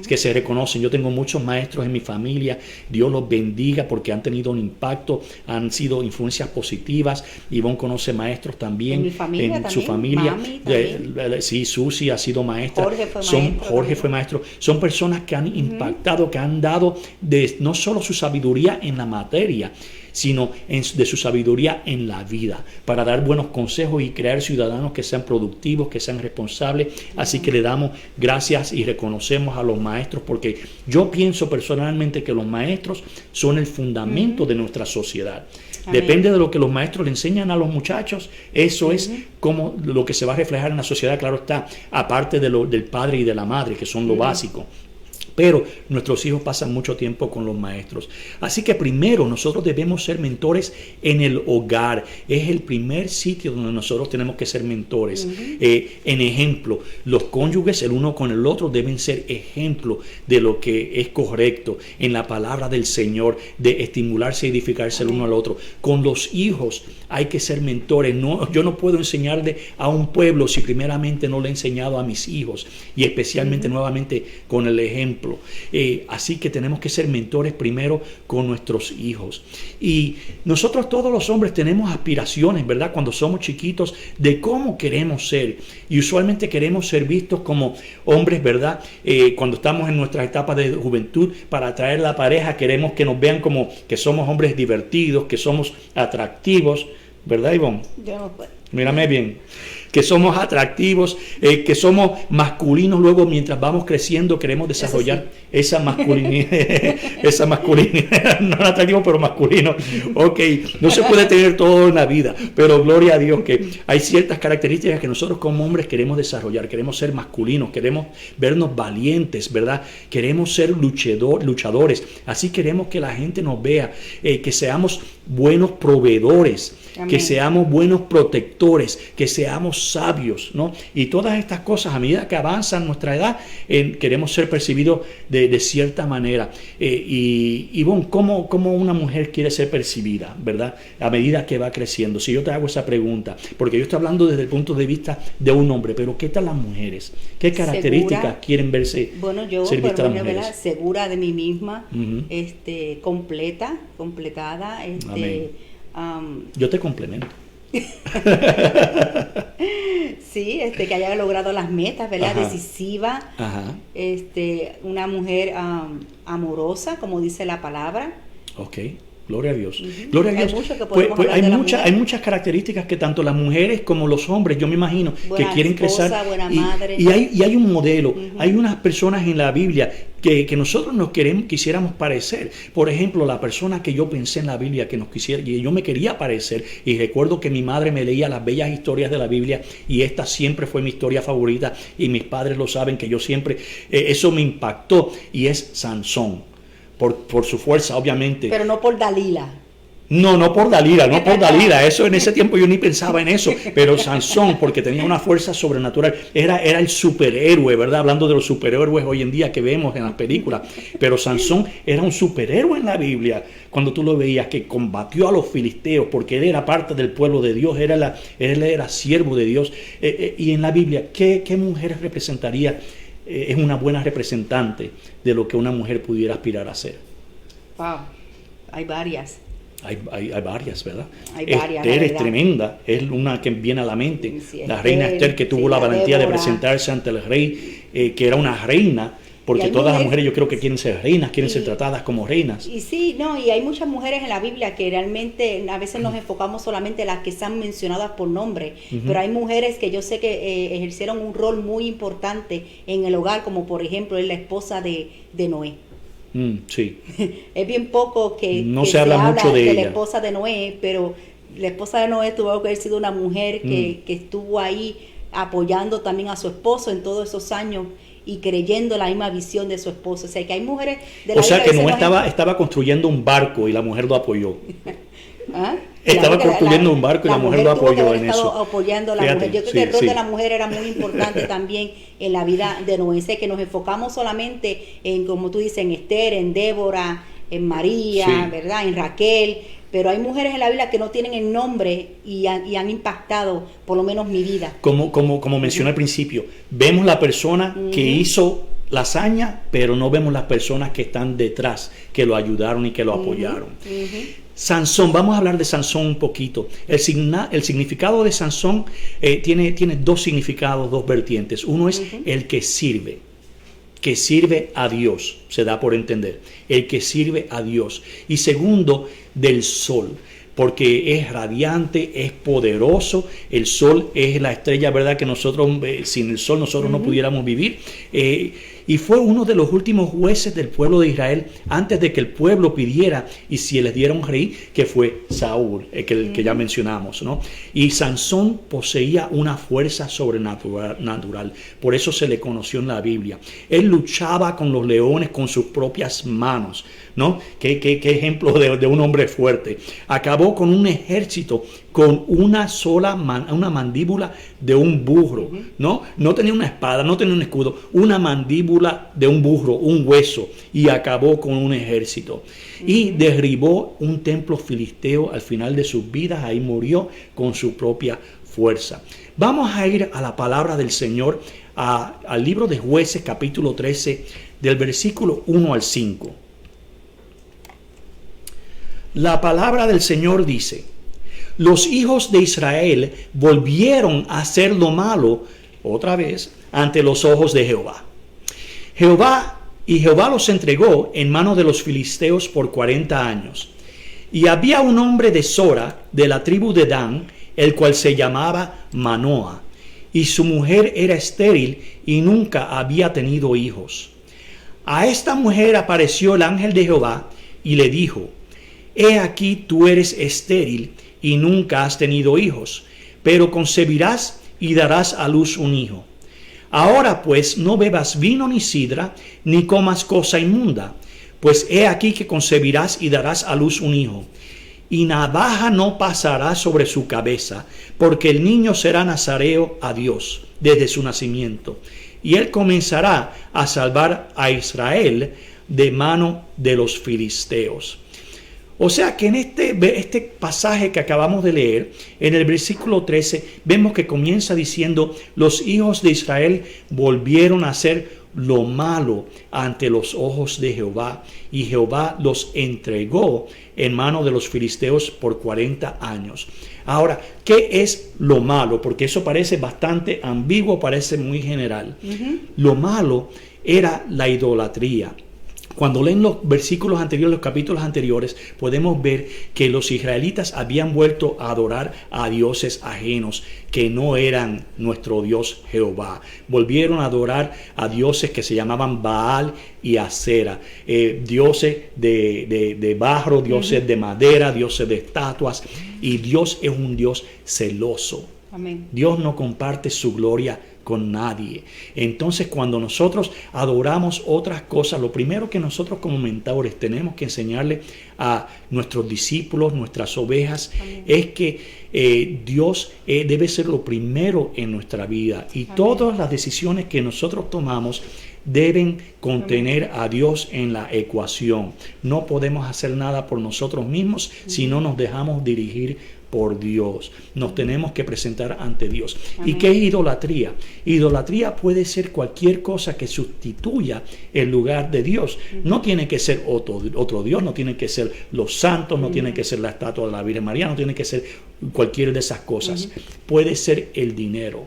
que se reconocen. Yo tengo muchos maestros en mi familia, Dios los bendiga, porque han tenido un impacto, han sido influencias positivas. Ivonne conoce maestros también, en mi familia, en su familia. Sí, Susi ha sido maestra, Jorge fue maestro. Son personas que han impactado, que han dado no solo su sabiduría en la materia, sino de su sabiduría en la vida, para dar buenos consejos y crear ciudadanos que sean productivos, que sean responsables. Así que le damos gracias y reconocemos a los maestros, porque yo pienso personalmente que los maestros son el fundamento de nuestra sociedad. Amén. Depende de lo que los maestros le enseñan a los muchachos, eso es como lo que se va a reflejar en la sociedad, claro está, aparte del padre y de la madre, que son lo básico. Pero nuestros hijos pasan mucho tiempo con los maestros. Así que primero nosotros debemos ser mentores en el hogar. Es el primer sitio donde nosotros tenemos que ser mentores. En ejemplo, los cónyuges el uno con el otro deben ser ejemplo de lo que es correcto en la palabra del Señor, de estimularse y edificarse el uno al otro. Con los hijos hay que ser mentores. Yo no puedo enseñarle a un pueblo si primeramente no le he enseñado a mis hijos, y especialmente nuevamente con el ejemplo. Así que tenemos que ser mentores primero con nuestros hijos. Y nosotros todos los hombres tenemos aspiraciones, ¿verdad? Cuando somos chiquitos, de cómo queremos ser. Y usualmente queremos ser vistos como hombres, ¿verdad? Cuando estamos en nuestras etapas de juventud, para atraer a la pareja, queremos que nos vean como que somos hombres divertidos, que somos atractivos. ¿Verdad, Ivonne? Yo no puedo. Mírame bien. Que somos atractivos, que somos masculinos. Luego, mientras vamos creciendo, queremos desarrollar esa masculinidad. Esa masculinidad, no atractivo, pero masculino. Ok, no se puede tener todo en la vida, pero gloria a Dios que hay ciertas características que nosotros como hombres queremos desarrollar. Queremos ser masculinos, queremos vernos valientes, ¿verdad? Queremos ser luchadores. Así queremos que la gente nos vea, que seamos buenos proveedores. Amén. Que seamos buenos protectores, que seamos sabios, ¿no? Y todas estas cosas, a medida que avanza nuestra edad, queremos ser percibidos de cierta manera. Y bueno, ¿cómo una mujer quiere ser percibida, verdad? A medida que va creciendo. Si yo te hago esa pregunta, porque yo estoy hablando desde el punto de vista de un hombre, pero ¿qué tal las mujeres? ¿Qué características ¿segura? Quieren verse ser vistas las mujeres? ¿Verdad? Segura de mí misma, completada, Amén. Yo te complemento. Sí, que haya logrado las metas, ¿verdad? Ajá. Decisiva. Ajá. Una mujer amorosa, como dice la palabra. Ok. Gloria a Dios. Uh-huh. Gloria a Dios. Pues hay muchas características que tanto las mujeres como los hombres, yo me imagino, buena que quieren esposa, crecer. Buena madre. Y hay un modelo, uh-huh. Hay unas personas en la Biblia que nosotros quisiéramos parecer. Por ejemplo, la persona que yo pensé en la Biblia que yo me quería parecer, y recuerdo que mi madre me leía las bellas historias de la Biblia, y esta siempre fue mi historia favorita, y mis padres lo saben, que yo siempre, eso me impactó, y es Sansón. Por su fuerza, obviamente. Pero no por Dalila. No por Dalila. Eso en ese tiempo yo ni pensaba en eso. Pero Sansón, porque tenía una fuerza sobrenatural. Era el superhéroe, ¿verdad? Hablando de los superhéroes hoy en día que vemos en las películas. Pero Sansón era un superhéroe en la Biblia. Cuando tú lo veías, que combatió a los filisteos, porque él era parte del pueblo de Dios. Él era siervo de Dios. Y en la Biblia, ¿qué mujer representaría? Es una buena representante de lo que una mujer pudiera aspirar a ser. Wow, hay varias. Hay varias, ¿verdad? Hay varias. Esther es tremenda, es una que viene a la mente. Sí, la reina Esther, que tuvo la valentía de presentarse ante el rey, que era una reina. Porque todas las mujeres yo creo que quieren ser reinas, quieren ser tratadas como reinas. Y hay muchas mujeres en la Biblia que realmente a veces nos enfocamos solamente en las que están mencionadas por nombre, pero hay mujeres que yo sé que ejercieron un rol muy importante en el hogar, como por ejemplo es la esposa de Noé. Sí. Es bien poco que se habla mucho de ella. La esposa de Noé, pero la esposa de Noé tuvo que haber sido una mujer que estuvo ahí apoyando también a su esposo en todos esos años y creyendo la misma visión de su esposo. O sea, que hay mujeres de la Biblia que Noé estaba construyendo un barco y la mujer lo apoyó. ¿Ah? Estaba construyendo un barco y la mujer lo apoyó en eso. Apoyando a la mujer. Yo creo que el rol de la mujer era muy importante también en la vida de Noé. Sé que nos enfocamos solamente en, como tú dices, en Esther, en Débora, en María, ¿verdad? En Raquel. Pero hay mujeres en la Biblia que no tienen el nombre y han impactado por lo menos mi vida. Como mencioné al principio, vemos la persona que hizo la hazaña, pero no vemos las personas que están detrás, que lo ayudaron y que lo apoyaron. Sansón, vamos a hablar de Sansón un poquito. El significado de Sansón tiene dos significados, dos vertientes. Uno es el que sirve a Dios, se da por entender, el que sirve a Dios. Y segundo, del sol, porque es radiante, es poderoso. El sol es la estrella, ¿verdad? Que nosotros, sin el sol nosotros no pudiéramos vivir. Y fue uno de los últimos jueces del pueblo de Israel antes de que el pueblo pidiera y si les diera un rey, que fue Saúl, que ya mencionamos, ¿no? Y Sansón poseía una fuerza sobrenatural, por eso se le conoció en la Biblia. Él luchaba con los leones con sus propias manos, ¿no? Qué ejemplo de un hombre fuerte. Acabó con un ejército con una mandíbula de un burro, ¿no? No tenía una espada, no tenía un escudo, una mandíbula de un burro, un hueso, y acabó con un ejército. Y derribó un templo filisteo al final de sus vidas, ahí murió con su propia fuerza. Vamos a ir a la palabra del Señor, al libro de Jueces, capítulo 13, del versículo 1 al 5. La palabra del Señor dice: los hijos de Israel volvieron a hacer lo malo otra vez ante los ojos de Jehová. Jehová los entregó en manos de los filisteos por 40 años. Y había un hombre de Sora, de la tribu de Dan, el cual se llamaba Manoa, y su mujer era estéril y nunca había tenido hijos. A esta mujer apareció el ángel de Jehová y le dijo: He aquí tú eres estéril y nunca has tenido hijos, pero concebirás y darás a luz un hijo. Ahora pues no bebas vino ni sidra, ni comas cosa inmunda, pues he aquí que concebirás y darás a luz un hijo. Y navaja no pasará sobre su cabeza, porque el niño será nazareo a Dios desde su nacimiento. Y él comenzará a salvar a Israel de mano de los filisteos. O sea que en este pasaje que acabamos de leer, en el versículo 13, vemos que comienza diciendo: los hijos de Israel volvieron a hacer lo malo ante los ojos de Jehová, y Jehová los entregó en manos de los filisteos por 40 años. Ahora, ¿qué es lo malo? Porque eso parece bastante ambiguo, parece muy general. Lo malo era la idolatría. Cuando leen los versículos anteriores, los capítulos anteriores, podemos ver que los israelitas habían vuelto a adorar a dioses ajenos que no eran nuestro Dios Jehová. Volvieron a adorar a dioses que se llamaban Baal y Acera, dioses de barro, dioses de madera, dioses de estatuas. Y Dios es un Dios celoso. Amén. Dios no comparte su gloria con nadie. Entonces, cuando nosotros adoramos otras cosas, lo primero que nosotros como mentores tenemos que enseñarle a nuestros discípulos, nuestras ovejas, amén, es que Dios debe ser lo primero en nuestra vida, y amén, todas las decisiones que nosotros tomamos deben contener a Dios en la ecuación. No podemos hacer nada por nosotros mismos si no nos dejamos dirigir por Dios. Nos tenemos que presentar ante Dios. Amén. ¿Y qué es idolatría? Idolatría puede ser cualquier cosa que sustituya el lugar de Dios. No tiene que ser otro Dios, no tiene que ser los santos, no tiene que ser la estatua de la Virgen María, no tiene que ser cualquiera de esas cosas. Puede ser el dinero.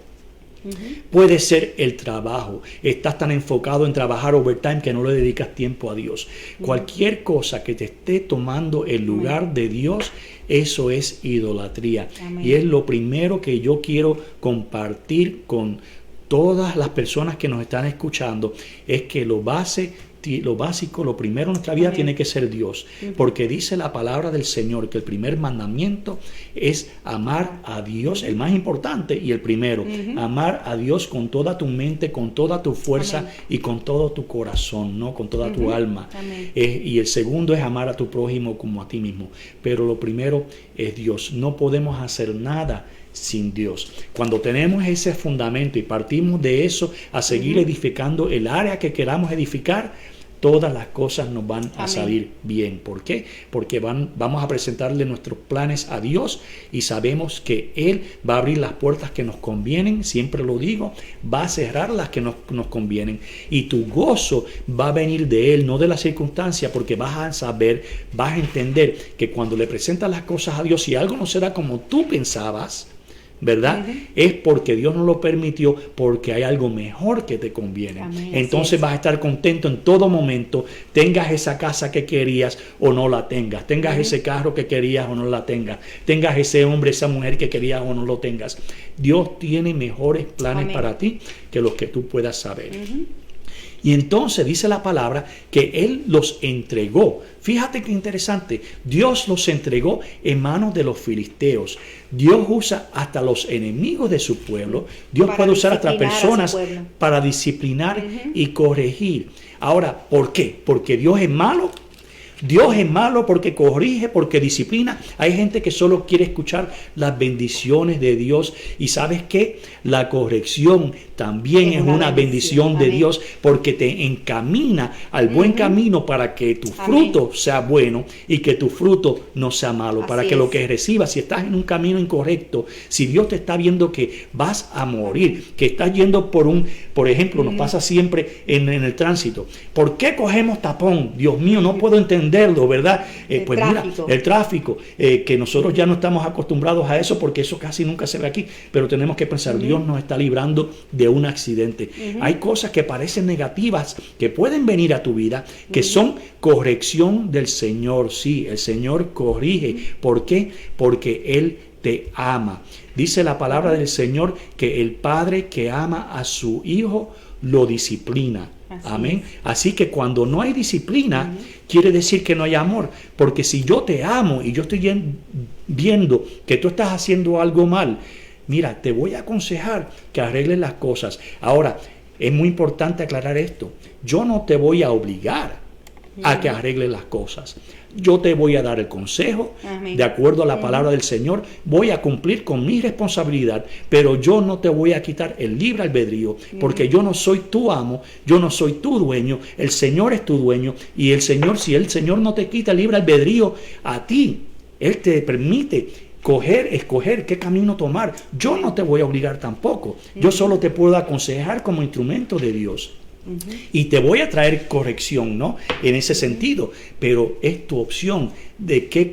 Puede ser el trabajo. Estás tan enfocado en trabajar overtime que no le dedicas tiempo a Dios. Cualquier cosa que te esté tomando el lugar de Dios, eso es idolatría. Amén. Y es lo primero que yo quiero compartir con todas las personas que nos están escuchando, es que lo básico, lo primero en nuestra vida, amén, tiene que ser Dios. Porque dice la palabra del Señor que el primer mandamiento es amar a Dios, el más importante y el primero. Amar a Dios con toda tu mente, con toda tu fuerza, amén, y con todo tu corazón, ¿no? Con toda tu alma. Y el segundo es amar a tu prójimo como a ti mismo. Pero lo primero es Dios. No podemos hacer nada sin Dios. Cuando tenemos ese fundamento y partimos de eso a seguir edificando el área que queramos edificar, todas las cosas nos van a salir bien. ¿Por qué? Porque vamos a presentarle nuestros planes a Dios y sabemos que Él va a abrir las puertas que nos convienen, siempre lo digo, va a cerrar las que nos convienen, y tu gozo va a venir de Él, no de la circunstancia, porque vas a saber, vas a entender que cuando le presentas las cosas a Dios, si algo no será como tú pensabas, ¿verdad? Es porque Dios no lo permitió, porque hay algo mejor que te conviene. Amén. Entonces vas a estar contento en todo momento, tengas esa casa que querías o no la tengas, tengas ese carro que querías o no la tengas, tengas ese hombre, esa mujer que querías o no lo tengas. Dios tiene mejores planes, amén, para ti que los que tú puedas saber. Y entonces dice la palabra que Él los entregó. Fíjate qué interesante. Dios los entregó en manos de los filisteos. Dios usa hasta los enemigos de su pueblo. Dios puede usar hasta personas para disciplinar y corregir. Ahora, ¿por qué? ¿Porque Dios es malo? Dios es malo porque corrige, porque disciplina. Hay gente que solo quiere escuchar las bendiciones de Dios. Y ¿sabes qué? La corrección también es una bendición de Dios, porque te encamina al buen camino para que tu fruto sea bueno y que tu fruto no sea malo. Para que lo que recibas, si estás en un camino incorrecto, si Dios te está viendo que vas a morir, que estás yendo por ejemplo, nos pasa siempre en el tránsito. ¿Por qué cogemos tapón? Dios mío, no puedo entender entenderlo, ¿verdad? Pues tráfico. mira, el tráfico, que nosotros ya no estamos acostumbrados a eso porque eso casi nunca se ve aquí, pero tenemos que pensar, Dios nos está librando de un accidente. Hay cosas que parecen negativas que pueden venir a tu vida, que son corrección del Señor. Sí, el Señor corrige. ¿Por qué? Porque Él te ama. Dice la palabra del Señor que el padre que ama a su hijo lo disciplina. Amén. Así que cuando no hay disciplina, quiere decir que no hay amor. Porque si yo te amo y yo estoy viendo que tú estás haciendo algo mal, mira, te voy a aconsejar que arregles las cosas. Ahora, es muy importante aclarar esto. Yo no te voy a obligar a que arregles las cosas. Yo te voy a dar el consejo. Amén. De acuerdo a la palabra del Señor. Voy a cumplir con mi responsabilidad, pero yo no te voy a quitar el libre albedrío, porque yo no soy tu amo, yo no soy tu dueño, el Señor es tu dueño, y el Señor, si el Señor no te quita el libre albedrío a ti, Él te permite escoger qué camino tomar. Yo no te voy a obligar tampoco. Yo solo te puedo aconsejar como instrumento de Dios. Y te voy a traer corrección, ¿no? En ese sentido, pero es tu opción de qué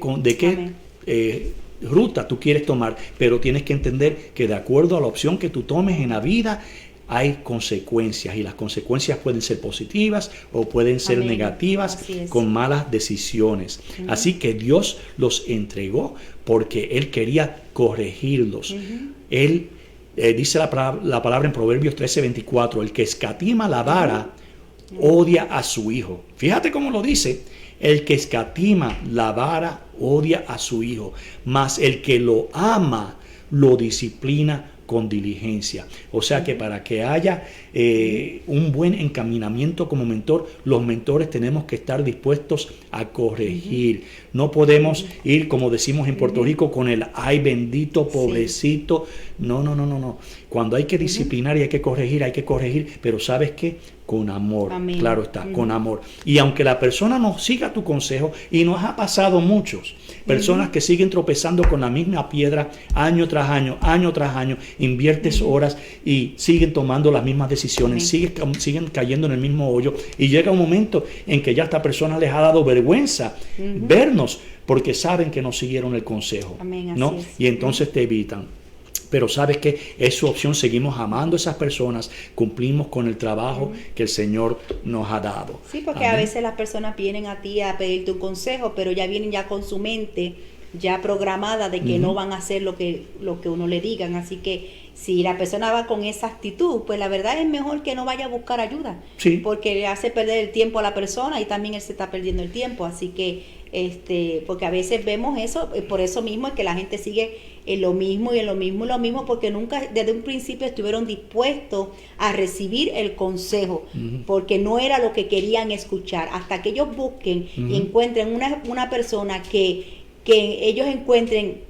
ruta tú quieres tomar, pero tienes que entender que de acuerdo a la opción que tú tomes en la vida, hay consecuencias, y las consecuencias pueden ser positivas o pueden ser negativas con malas decisiones. Así que Dios los entregó porque Él quería corregirlos. Él dice la palabra en Proverbios 13:24, el que escatima la vara odia a su hijo. Fíjate cómo lo dice, el que escatima la vara odia a su hijo, mas el que lo ama lo disciplina con diligencia. O sea que para que haya un buen encaminamiento como mentor, los mentores tenemos que estar dispuestos a corregir. No podemos ir, como decimos en Puerto Rico, con el ay bendito, pobrecito. No. Cuando hay que disciplinar y hay que corregir, pero ¿sabes qué? Con amor. Amén. Claro está, con amor. Y aunque la persona no siga tu consejo, y nos ha pasado muchos, personas que siguen tropezando con la misma piedra año tras año, inviertes horas y siguen tomando las mismas decisiones, siguen cayendo en el mismo hoyo, y llega un momento en que ya esta persona les ha dado vergüenza vernos porque saben que no siguieron el consejo. Amén, ¿no? Y entonces te evitan. Pero sabes que es su opción, seguimos amando a esas personas, cumplimos con el trabajo que el Señor nos ha dado. Sí, porque a veces las personas vienen a ti a pedirte un consejo, pero ya vienen ya con su mente ya programada de que no van a hacer lo que uno le digan. Así que si la persona va con esa actitud, pues la verdad es mejor que no vaya a buscar ayuda, porque le hace perder el tiempo a la persona y también él se está perdiendo el tiempo. Así que porque a veces vemos eso, por eso mismo es que la gente sigue en lo mismo, porque nunca desde un principio estuvieron dispuestos a recibir el consejo, porque no era lo que querían escuchar. Hasta que ellos busquen y encuentren una persona que ellos encuentren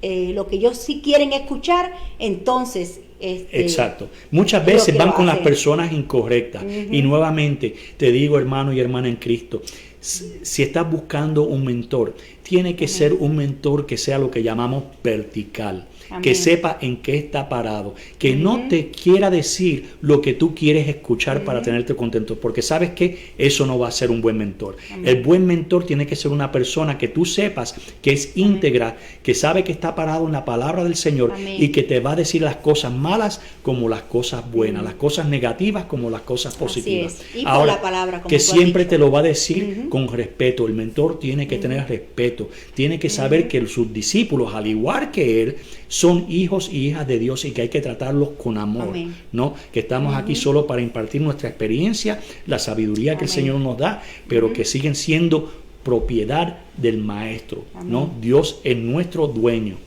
lo que ellos sí quieren escuchar, entonces exacto. Muchas veces van con las personas incorrectas. Y nuevamente te digo, hermano y hermana en Cristo, si estás buscando un mentor, tiene que ser un mentor que sea lo que llamamos vertical. Amén. Que sepa en qué está parado, que no te quiera decir lo que tú quieres escuchar para tenerte contento, porque sabes que eso no va a ser un buen mentor. Amén. El buen mentor tiene que ser una persona que tú sepas que es íntegra, que sabe que está parado en la palabra del Señor. Amén. Y que te va a decir las cosas malas como las cosas buenas, las cosas negativas como las cosas positivas. Y ahora, por la palabra, como que siempre te lo va a decir con respeto. El mentor tiene que tener respeto, tiene que saber que sus discípulos, al igual que él, son hijos y hijas de Dios y que hay que tratarlos con amor. Amén. ¿No? Que estamos aquí solo para impartir nuestra experiencia, la sabiduría que el Señor nos da, pero que siguen siendo propiedad del Maestro. ¿No? Dios es nuestro dueño.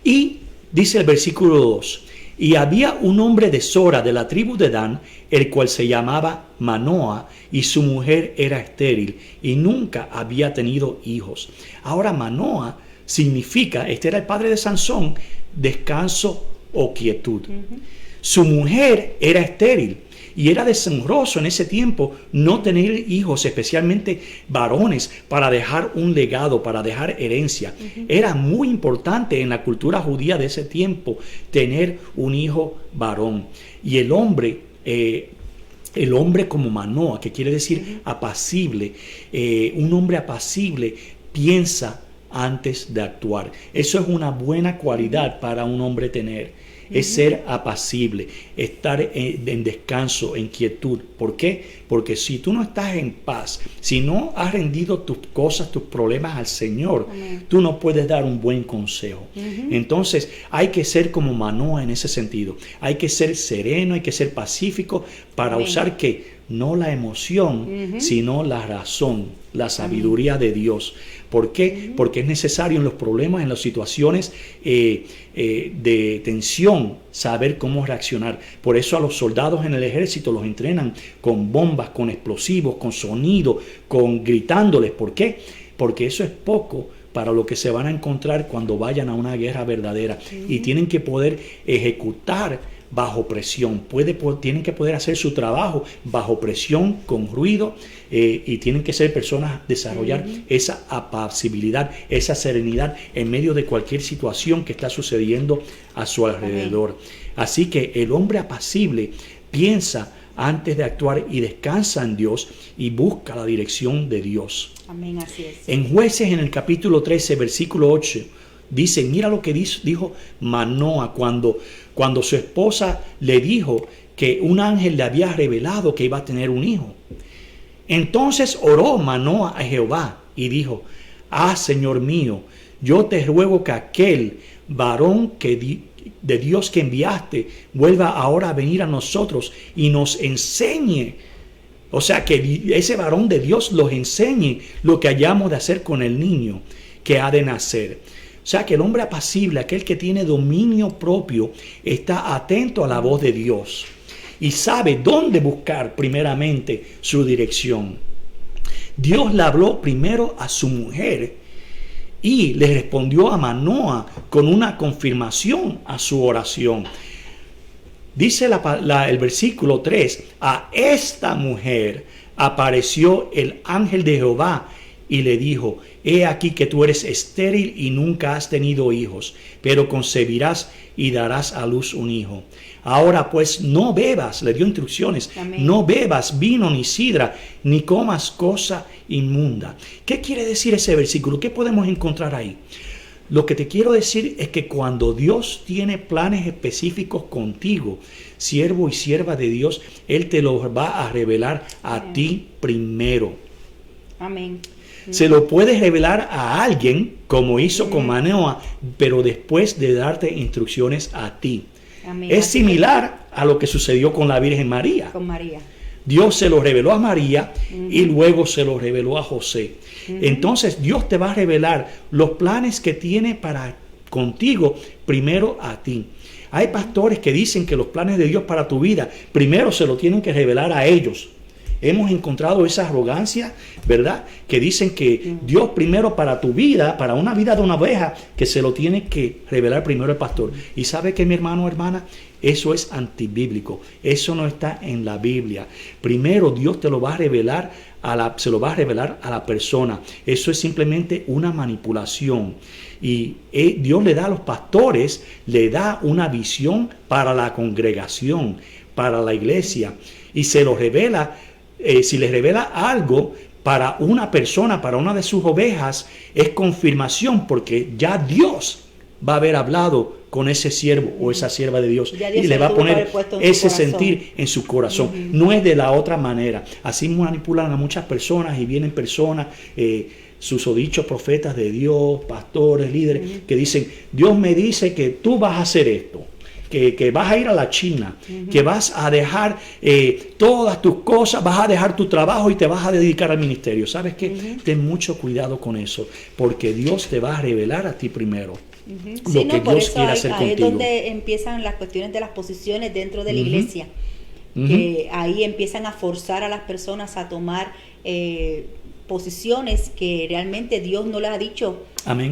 Y dice el versículo 2, y había un hombre de Sora, de la tribu de Dan, el cual se llamaba Manoa, y su mujer era estéril y nunca había tenido hijos. Ahora Manoa significa, este era el padre de Sansón, descanso o quietud. Su mujer era estéril y era deshonroso en ese tiempo no tener hijos, especialmente varones, para dejar un legado, para dejar herencia. Era muy importante en la cultura judía de ese tiempo tener un hijo varón. Y el hombre el hombre como Manoah, que quiere decir apacible. Un hombre apacible piensa antes de actuar. Eso es una buena cualidad para un hombre tener. Es ser apacible, estar en descanso, en quietud. ¿Por qué? Porque si tú no estás en paz, si no has rendido tus cosas, tus problemas al Señor, tú no puedes dar un buen consejo. Entonces hay que ser como Manoah en ese sentido. Hay que ser sereno, hay que ser pacífico para usar ¿qué? No la emoción, sino la razón, la sabiduría de Dios. ¿Por qué? Porque es necesario en los problemas, en las situaciones de tensión, saber cómo reaccionar. Por eso a los soldados en el ejército los entrenan con bombas, con explosivos, con sonido, con gritándoles. ¿Por qué? Porque eso es poco para lo que se van a encontrar cuando vayan a una guerra verdadera. Y tienen que poder ejecutar bajo presión, tienen que poder hacer su trabajo bajo presión, con ruido, y tienen que ser personas, desarrollar esa apacibilidad, esa serenidad en medio de cualquier situación que está sucediendo a su alrededor. Así que el hombre apacible piensa antes de actuar y descansa en Dios y busca la dirección de Dios. Amén, así es. En Jueces, en el capítulo 13, versículo 8, dice, mira lo que dijo Manoah cuando su esposa le dijo que un ángel le había revelado que iba a tener un hijo. Entonces oró Manoah a Jehová y dijo, Señor mío, yo te ruego que aquel varón de Dios que enviaste vuelva ahora a venir a nosotros y nos enseñe. O sea, que ese varón de Dios los enseñe lo que hayamos de hacer con el niño que ha de nacer. O sea, que el hombre apacible, aquel que tiene dominio propio, está atento a la voz de Dios y sabe dónde buscar primeramente su dirección. Dios le habló primero a su mujer y le respondió a Manoah con una confirmación a su oración. Dice el versículo 3, a esta mujer apareció el ángel de Jehová y le dijo, he aquí que tú eres estéril y nunca has tenido hijos, pero concebirás y darás a luz un hijo. Ahora pues no bebas, le dio instrucciones, no bebas vino ni sidra, ni comas cosa inmunda. ¿Qué quiere decir ese versículo? ¿Qué podemos encontrar ahí? Lo que te quiero decir es que cuando Dios tiene planes específicos contigo, siervo y sierva de Dios, Él te los va a revelar a ti primero. Amén. Se lo puedes revelar a alguien, como hizo con Manoah, pero después de darte instrucciones a ti. Amén. Es similar a lo que sucedió con la Virgen María. Con María. Dios se lo reveló a María y luego se lo reveló a José. Entonces Dios te va a revelar los planes que tiene para contigo primero a ti. Hay pastores que dicen que los planes de Dios para tu vida primero se lo tienen que revelar a ellos. Hemos encontrado esa arrogancia, ¿verdad? Que dicen que Dios primero para tu vida, para una vida de una oveja, que se lo tiene que revelar primero el pastor. Y ¿sabe qué, mi hermano o hermana? Eso es antibíblico. Eso no está en la Biblia. Primero Dios te lo va a revelar se lo va a revelar a la persona. Eso es simplemente una manipulación. Y Dios le da a los pastores, le da una visión para la congregación, para la iglesia. Y se lo revela. Si les revela algo para una persona, para una de sus ovejas, es confirmación porque ya Dios va a haber hablado con ese siervo o esa sierva de Dios y le va a poner ese sentir en su corazón. No es de la otra manera. Así manipulan a muchas personas y vienen personas, susodichos profetas de Dios, pastores, líderes, que dicen, Dios me dice que tú vas a hacer esto. Que vas a ir a la China, que vas a dejar todas tus cosas, vas a dejar tu trabajo y te vas a dedicar al ministerio. ¿Sabes qué? Ten mucho cuidado con eso, porque Dios te va a revelar a ti primero lo que Dios quiere hacer contigo. Ahí es donde empiezan las cuestiones de las posiciones dentro de la iglesia, que ahí empiezan a forzar a las personas a tomar posiciones que realmente Dios no les ha dicho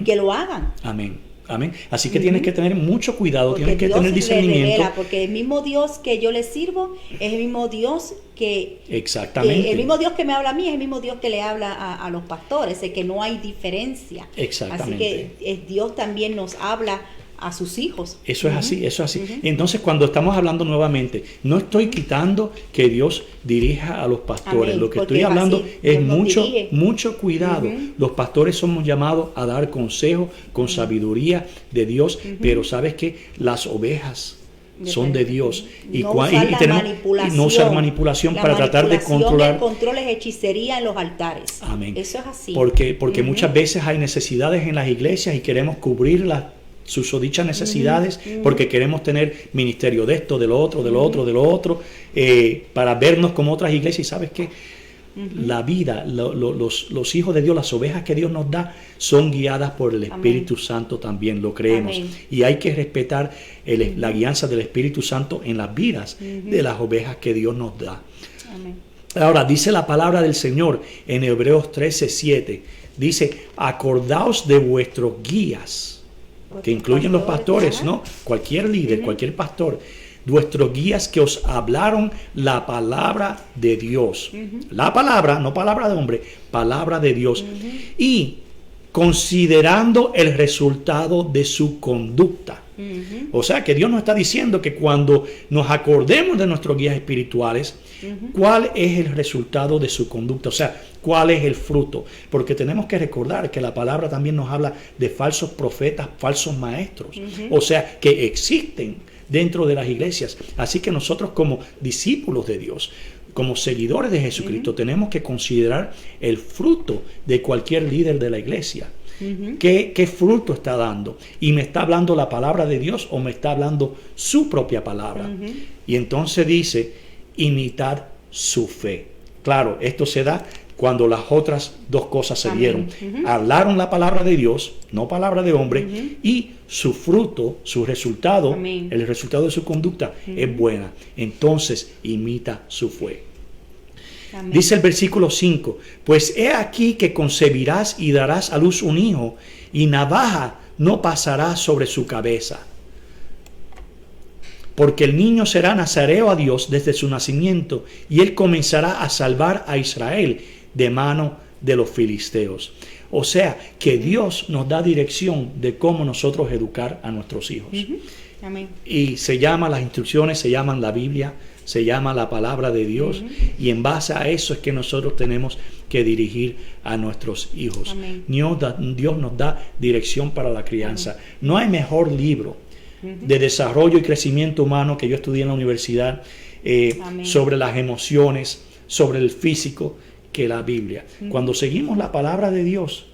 que lo hagan. Amén. Amén. Así que tienes que tener mucho cuidado, porque tienes que Dios tener discernimiento. Revela, porque el mismo Dios que yo le sirvo es el mismo Dios que... Exactamente. El mismo Dios que me habla a mí es el mismo Dios que le habla a los pastores, es que no hay diferencia. Exactamente. Así que Dios también nos habla a sus hijos. Eso es así, eso es así. Entonces, cuando estamos hablando nuevamente, no estoy quitando que Dios dirija a los pastores. Amén. Lo que Porque estoy hablando así, es Dios nos mucho, dirige. mucho cuidado. Los pastores somos llamados a dar consejo con sabiduría de Dios, pero ¿sabes qué? Las ovejas son de Dios. No usar la manipulación. No usar manipulación La para tratar de manipulación, controlar. el control es hechicería en los altares. Amén. Eso es así. Porque muchas veces hay necesidades en las iglesias y queremos cubrir sus o dichas necesidades porque queremos tener ministerio de esto, de lo otro, de lo otro, de lo otro, para vernos como otras iglesias. Y ¿sabes qué? La vida, los hijos de Dios, las ovejas que Dios nos da, son guiadas por el Espíritu Santo también, lo creemos. Amén. Y hay que respetar la guianza del Espíritu Santo en las vidas de las ovejas que Dios nos da. Amén. Ahora, dice la palabra del Señor en Hebreos 13:7, dice, acordaos de vuestros guías, que incluyen los pastores, ¿no? Cualquier líder, cualquier pastor, vuestros guías que os hablaron la palabra de Dios. La palabra, no palabra de hombre, palabra de Dios. Y considerando el resultado de su conducta. O sea que Dios nos está diciendo que cuando nos acordemos de nuestros guías espirituales, ¿cuál es el resultado de su conducta? O sea, ¿cuál es el fruto? Porque tenemos que recordar que la palabra también nos habla de falsos profetas, falsos maestros. O sea, que existen dentro de las iglesias. Así que nosotros como discípulos de Dios, como seguidores de Jesucristo, tenemos que considerar el fruto de cualquier líder de la iglesia. ¿Qué fruto está dando? ¿Y me está hablando la palabra de Dios o me está hablando su propia palabra? Y entonces dice, imitad su fe. Claro, esto se da cuando las otras dos cosas se dieron. Hablaron la palabra de Dios, no palabra de hombre, y su fruto, su resultado, el resultado de su conducta es buena. Entonces imita su fe. Amén. Dice el versículo 5, pues he aquí que concebirás y darás a luz un hijo, y navaja no pasará sobre su cabeza. Porque el niño será nazareo a Dios desde su nacimiento, y él comenzará a salvar a Israel de mano de los filisteos. O sea, que Dios nos da dirección de cómo nosotros educar a nuestros hijos. Amén. Y las instrucciones se llaman la Biblia, se llama la palabra de Dios, y en base a eso es que nosotros tenemos que dirigir a nuestros hijos. Amén. Dios nos da dirección para la crianza. No hay mejor libro de desarrollo y crecimiento humano que yo estudié en la universidad sobre las emociones, sobre el físico, que la Biblia. Cuando seguimos la palabra de Dios,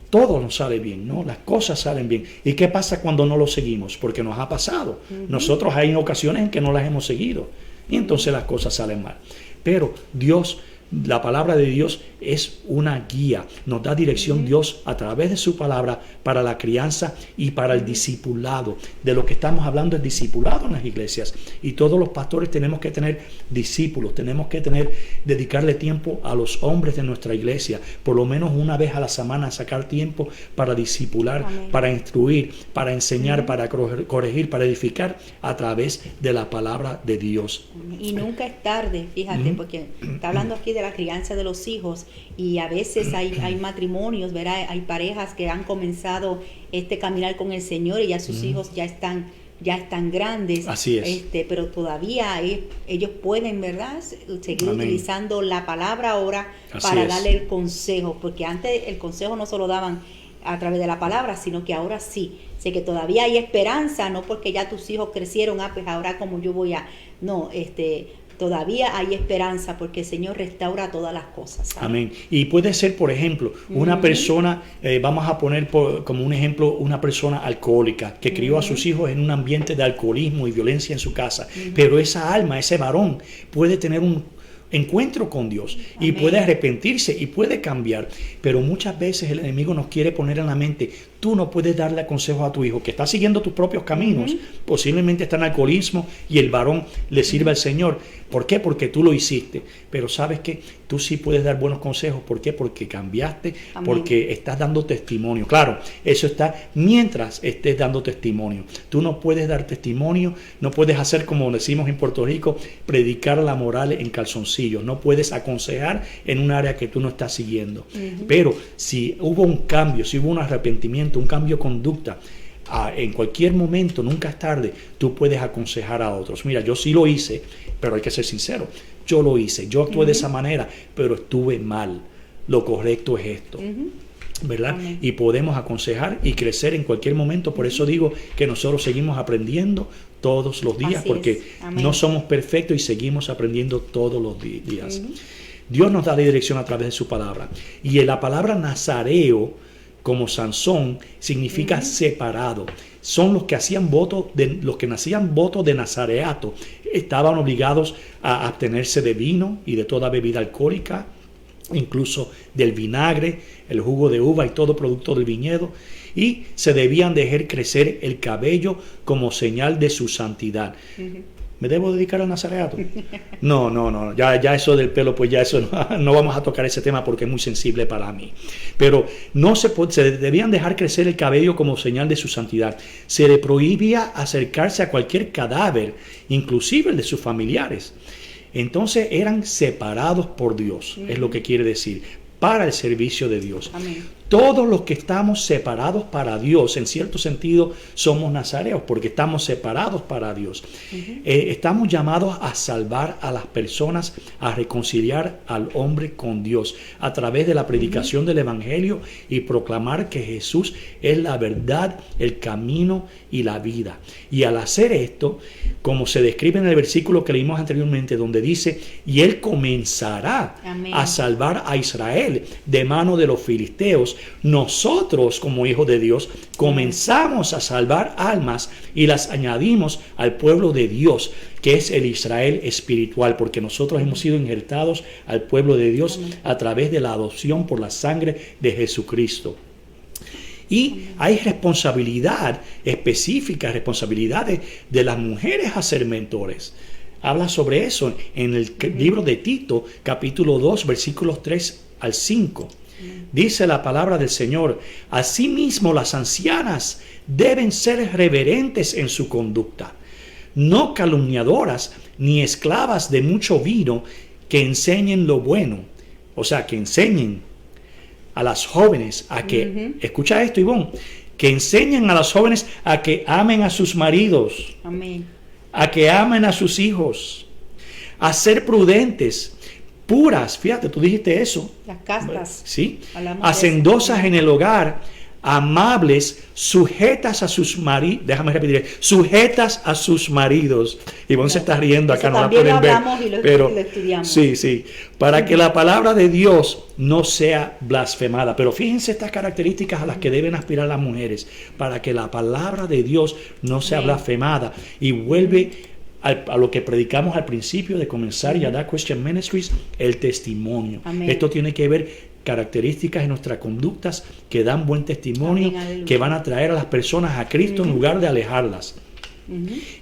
todo nos sale bien, ¿no? Las cosas salen bien. ¿Y qué pasa cuando no lo seguimos? Porque nos ha pasado. Nosotros hay ocasiones en que no las hemos seguido y entonces las cosas salen mal. Pero Dios, la palabra de Dios es una guía, nos da dirección Dios a través de su palabra para la crianza y para el discipulado. De lo que estamos hablando es discipulado en las iglesias, y todos los pastores tenemos que tener discípulos, tenemos que dedicarle tiempo a los hombres de nuestra iglesia, por lo menos una vez a la semana, sacar tiempo para discipular, para instruir, para enseñar, para corregir, para edificar a través de la palabra de Dios. Y nunca es tarde, fíjate, porque está hablando aquí de la crianza de los hijos, y a veces hay matrimonios, ¿verdad? Hay parejas que han comenzado caminar con el Señor y ya sus hijos ya están grandes. Así es. Pero todavía ellos pueden, ¿verdad?, seguir utilizando la palabra ahora para darle el consejo, porque antes el consejo no se lo daban a través de la palabra, sino que ahora sí. Sé que todavía hay esperanza, no porque ya tus hijos crecieron, pues ahora como yo voy a... No, todavía hay esperanza porque el Señor restaura todas las cosas, ¿sabes? Amén. Y puede ser, por ejemplo, una persona, vamos a poner como un ejemplo, una persona alcohólica que crió a sus hijos en un ambiente de alcoholismo y violencia en su casa. Pero esa alma, ese varón, puede tener un encuentro con Dios y puede arrepentirse y puede cambiar. Pero muchas veces el enemigo nos quiere poner en la mente, tú no puedes darle consejo a tu hijo que está siguiendo tus propios caminos, posiblemente está en alcoholismo y el varón le sirve al Señor. ¿Por qué? Porque tú lo hiciste. Pero sabes que tú sí puedes dar buenos consejos. ¿Por qué? Porque cambiaste, porque estás dando testimonio. Claro, eso está mientras estés dando testimonio. Tú no puedes dar testimonio, no puedes hacer, como decimos en Puerto Rico, predicar la moral en calzoncillos. No puedes aconsejar en un área que tú no estás siguiendo. Pero si hubo un cambio, si hubo un arrepentimiento, un cambio de conducta, en cualquier momento, nunca es tarde, tú puedes aconsejar a otros. Mira, yo sí lo hice, pero hay que ser sincero. Yo lo hice, yo actué de esa manera, pero estuve mal. Lo correcto es esto. ¿Verdad? Amén. Y podemos aconsejar y crecer en cualquier momento. Por eso digo que nosotros seguimos aprendiendo todos los días, Así porque es. Amén. no somos perfectos y seguimos aprendiendo todos los días. Dios nos da la dirección a través de su palabra. Y la palabra nazareo, como Sansón, significa separado. Son los que hacían voto, los que nacían voto de nazareato. Estaban obligados a abstenerse de vino y de toda bebida alcohólica, incluso del vinagre, el jugo de uva y todo producto del viñedo, y se debían dejar crecer el cabello como señal de su santidad. ¿Me debo dedicar al nazareato? No, ya eso del pelo, pues ya eso no vamos a tocar ese tema porque es muy sensible para mí. Pero no se debían dejar crecer el cabello como señal de su santidad. Se le prohibía acercarse a cualquier cadáver, inclusive el de sus familiares. Entonces eran separados por Dios, es lo que quiere decir, para el servicio de Dios. Amén. Todos los que estamos separados para Dios, en cierto sentido, somos nazareos, porque estamos separados para Dios. Estamos llamados a salvar a las personas, a reconciliar al hombre con Dios, a través de la predicación del Evangelio y proclamar que Jesús es la verdad, el camino y la vida. Y al hacer esto, como se describe en el versículo que leímos anteriormente, donde dice, y Él comenzará Amén. a salvar a Israel de mano de los filisteos, nosotros como hijos de Dios comenzamos a salvar almas y las añadimos al pueblo de Dios, que es el Israel espiritual, porque nosotros hemos sido injertados al pueblo de Dios a través de la adopción por la sangre de Jesucristo. Y hay responsabilidad específica, responsabilidades de las mujeres a ser mentores. Habla sobre eso en el libro de Tito, capítulo 2, versículos 3 al 5. Dice la palabra del Señor: asimismo las ancianas deben ser reverentes en su conducta, no calumniadoras ni esclavas de mucho vino, que enseñen lo bueno. O sea, que enseñen a las jóvenes a que, escucha esto, Ivonne, que enseñen a las jóvenes a que amen a sus maridos, Amén. a que amen a sus hijos, a ser prudentes, puras, fíjate, tú dijiste eso. Las castas. Sí. Hablamos de Hacendosas eso. en el hogar, amables, sujetas a sus maridos. Déjame repetir, sujetas a sus maridos. Ivonne se está riendo acá, Eso no la también pueden lo ver. hablamos y lo estudiamos. Sí, para que la palabra de Dios no sea blasfemada. Pero fíjense estas características a las que deben aspirar las mujeres, para que la palabra de Dios no sea blasfemada. Y vuelve a lo que predicamos al principio de comenzar Yada Christian Ministries, el testimonio. Amén. Esto tiene que ver características en nuestras conductas que dan buen testimonio, Amén, aleluya. que van a traer a las personas a Cristo en lugar de alejarlas.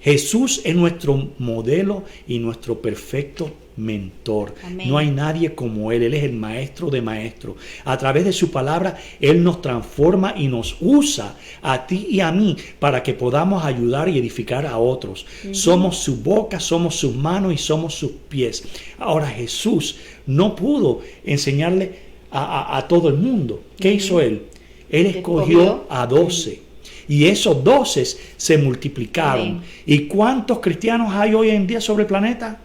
Jesús es nuestro modelo y nuestro perfecto mentor. Amén. No hay nadie como Él. Él es el maestro de maestros. A través de su palabra, Él nos transforma y nos usa a ti y a mí para que podamos ayudar y edificar a otros. Somos su boca, somos sus manos y somos sus pies. Ahora, Jesús no pudo enseñarle a todo el mundo. ¿Qué hizo Él? Él escogió a 12. Y esos 12 se multiplicaron. Amén. ¿Y cuántos cristianos hay hoy en día sobre el planeta?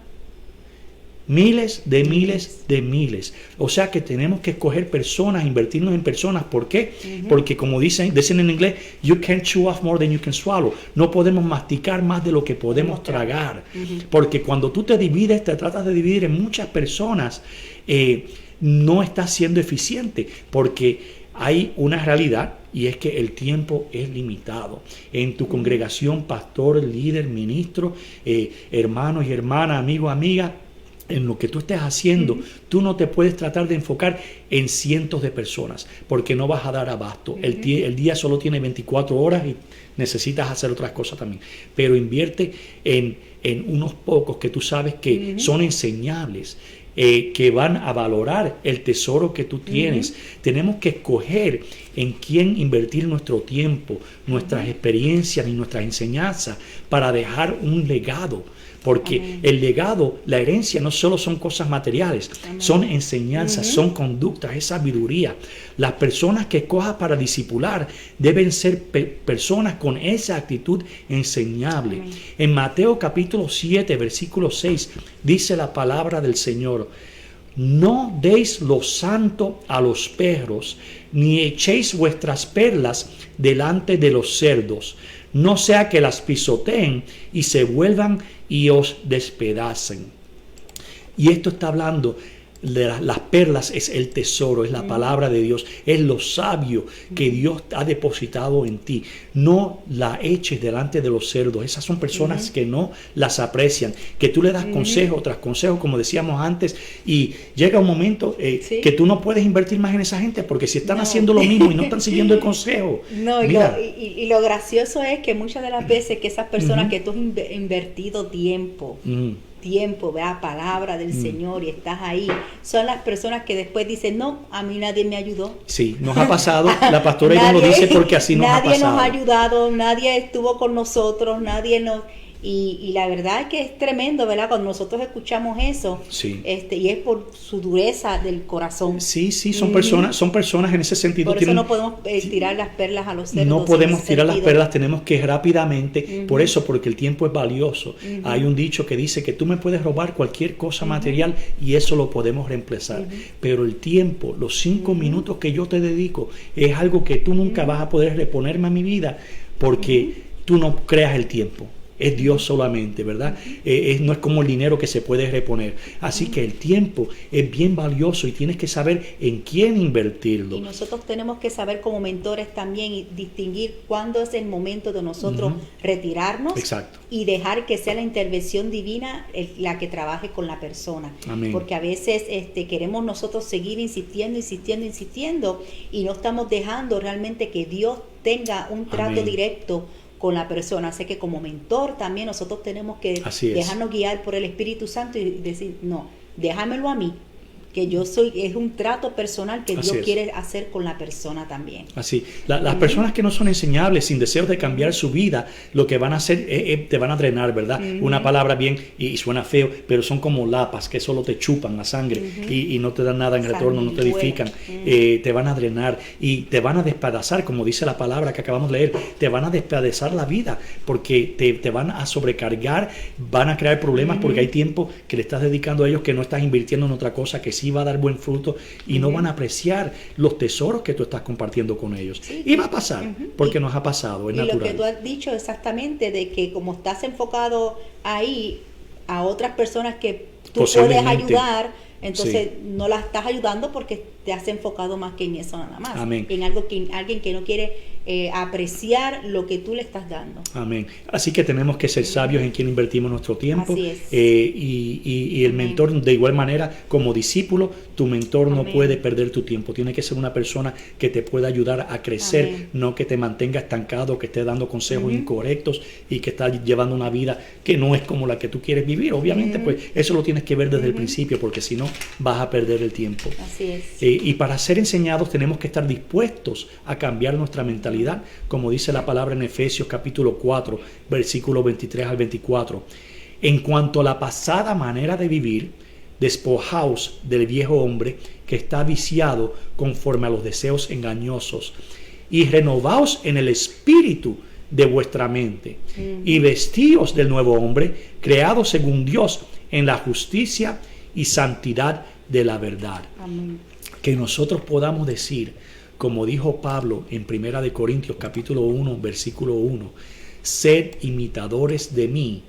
Miles de miles de miles. O sea que tenemos que escoger personas, invertirnos en personas. ¿Por qué? Porque como dicen en inglés, you can't chew off more than you can swallow. No podemos masticar más de lo que podemos tragar. Porque cuando tú te divides, te tratas de dividir en muchas personas, no estás siendo eficiente. Porque hay una realidad, y es que el tiempo es limitado. En tu congregación, pastor, líder, ministro, hermanos y hermanas, amigo, amiga, en lo que tú estés haciendo, tú no te puedes tratar de enfocar en cientos de personas, porque no vas a dar abasto. El día solo tiene 24 horas y necesitas hacer otras cosas también. Pero invierte en unos pocos que tú sabes que son enseñables, que van a valorar el tesoro que tú tienes. Tenemos que escoger en quién invertir nuestro tiempo, nuestras experiencias y nuestras enseñanzas para dejar un legado. Porque el legado, la herencia no solo son cosas materiales, son enseñanzas, son conductas, es sabiduría. Las personas que escojas para discipular deben ser personas con esa actitud enseñable. En Mateo capítulo 7, versículo 6, dice la palabra del Señor: no deis lo santo a los perros, ni echéis vuestras perlas delante de los cerdos, no sea que las pisoteen y se vuelvan y os despedacen. Y esto está hablando de las perlas, es el tesoro, es la palabra de Dios, es lo sabio que Dios ha depositado en ti. No la eches delante de los cerdos. Esas son personas que no las aprecian, que tú le das consejo tras consejo, como decíamos antes, y llega un momento que tú no puedes invertir más en esa gente, porque si están haciendo lo mismo y no están siguiendo el consejo. No, y lo gracioso es que muchas de las veces que esas personas que tú has invertido tiempo, ¿verdad? Palabra del Señor, y estás ahí, son las personas que después dicen: no, a mí nadie me ayudó. Sí, nos ha pasado, la pastora Ivonne lo dice porque así nos ha pasado. Nadie nos ha ayudado, nadie estuvo con nosotros, nadie nos... Y la verdad es que es tremendo, ¿verdad? Cuando nosotros escuchamos eso, y es por su dureza del corazón. Sí, son personas en ese sentido. Por eso no podemos tirar las perlas a los cerdos. No podemos tirar las perlas, tenemos que rápidamente, por eso, porque el tiempo es valioso. Hay un dicho que dice que tú me puedes robar cualquier cosa material y eso lo podemos reemplazar. Pero el tiempo, los 5 minutos que yo te dedico, es algo que tú nunca vas a poder reponerme a mi vida, porque tú no creas el tiempo. Es Dios solamente, ¿verdad? No es como el dinero que se puede reponer. Así que el tiempo es bien valioso y tienes que saber en quién invertirlo. Y nosotros tenemos que saber como mentores también y distinguir cuándo es el momento de nosotros retirarnos. Exacto. Y dejar que sea la intervención divina la que trabaje con la persona. Amén. Porque a veces queremos nosotros seguir insistiendo y no estamos dejando realmente que Dios tenga un trato directo con la persona. Así que como mentor también nosotros tenemos que dejarnos guiar por el Espíritu Santo y decir: no, déjamelo a mí, que yo soy, es un trato personal que Dios quiere hacer con la persona también. Así, las personas que no son enseñables, sin deseos de cambiar su vida, lo que van a hacer te van a drenar, ¿verdad? Una palabra bien, y suena feo, pero son como lapas que solo te chupan la sangre y no te dan nada en retorno, no te edifican, te van a drenar y te van a despedazar, como dice la palabra que acabamos de leer, te van a despedazar la vida, porque te van a sobrecargar, van a crear problemas, porque hay tiempo que le estás dedicando a ellos que no estás invirtiendo en otra cosa que sí va a dar buen fruto, y no van a apreciar los tesoros que tú estás compartiendo con ellos. Y va a pasar, porque nos ha pasado, es natural. Y lo que tú has dicho exactamente, de que como estás enfocado ahí a otras personas que tú puedes ayudar, entonces no las estás ayudando porque te has enfocado más que en eso nada más. Amén. En alguien que no quiere apreciar lo que tú le estás dando. Amén. Así que tenemos que ser sabios en quien invertimos nuestro tiempo. Así es. Y el mentor, de igual manera, como discípulo, tu mentor no puede perder tu tiempo. Tiene que ser una persona que te pueda ayudar a crecer, no que te mantenga estancado, que esté dando consejos incorrectos y que está llevando una vida que no es como la que tú quieres vivir. Obviamente, pues eso lo tienes que ver desde el principio, porque si no, vas a perder el tiempo. Así es. Y para ser enseñados tenemos que estar dispuestos a cambiar nuestra mentalidad, como dice la palabra en Efesios capítulo 4, versículos 23 al 24. En cuanto a la pasada manera de vivir, despojaos del viejo hombre que está viciado conforme a los deseos engañosos, y renovaos en el espíritu de vuestra mente, y vestíos del nuevo hombre, creado según Dios en la justicia y santidad de la verdad. Amén. Que nosotros podamos decir, como dijo Pablo en 1 de Corintios capítulo 1, versículo 1, sed imitadores de mí,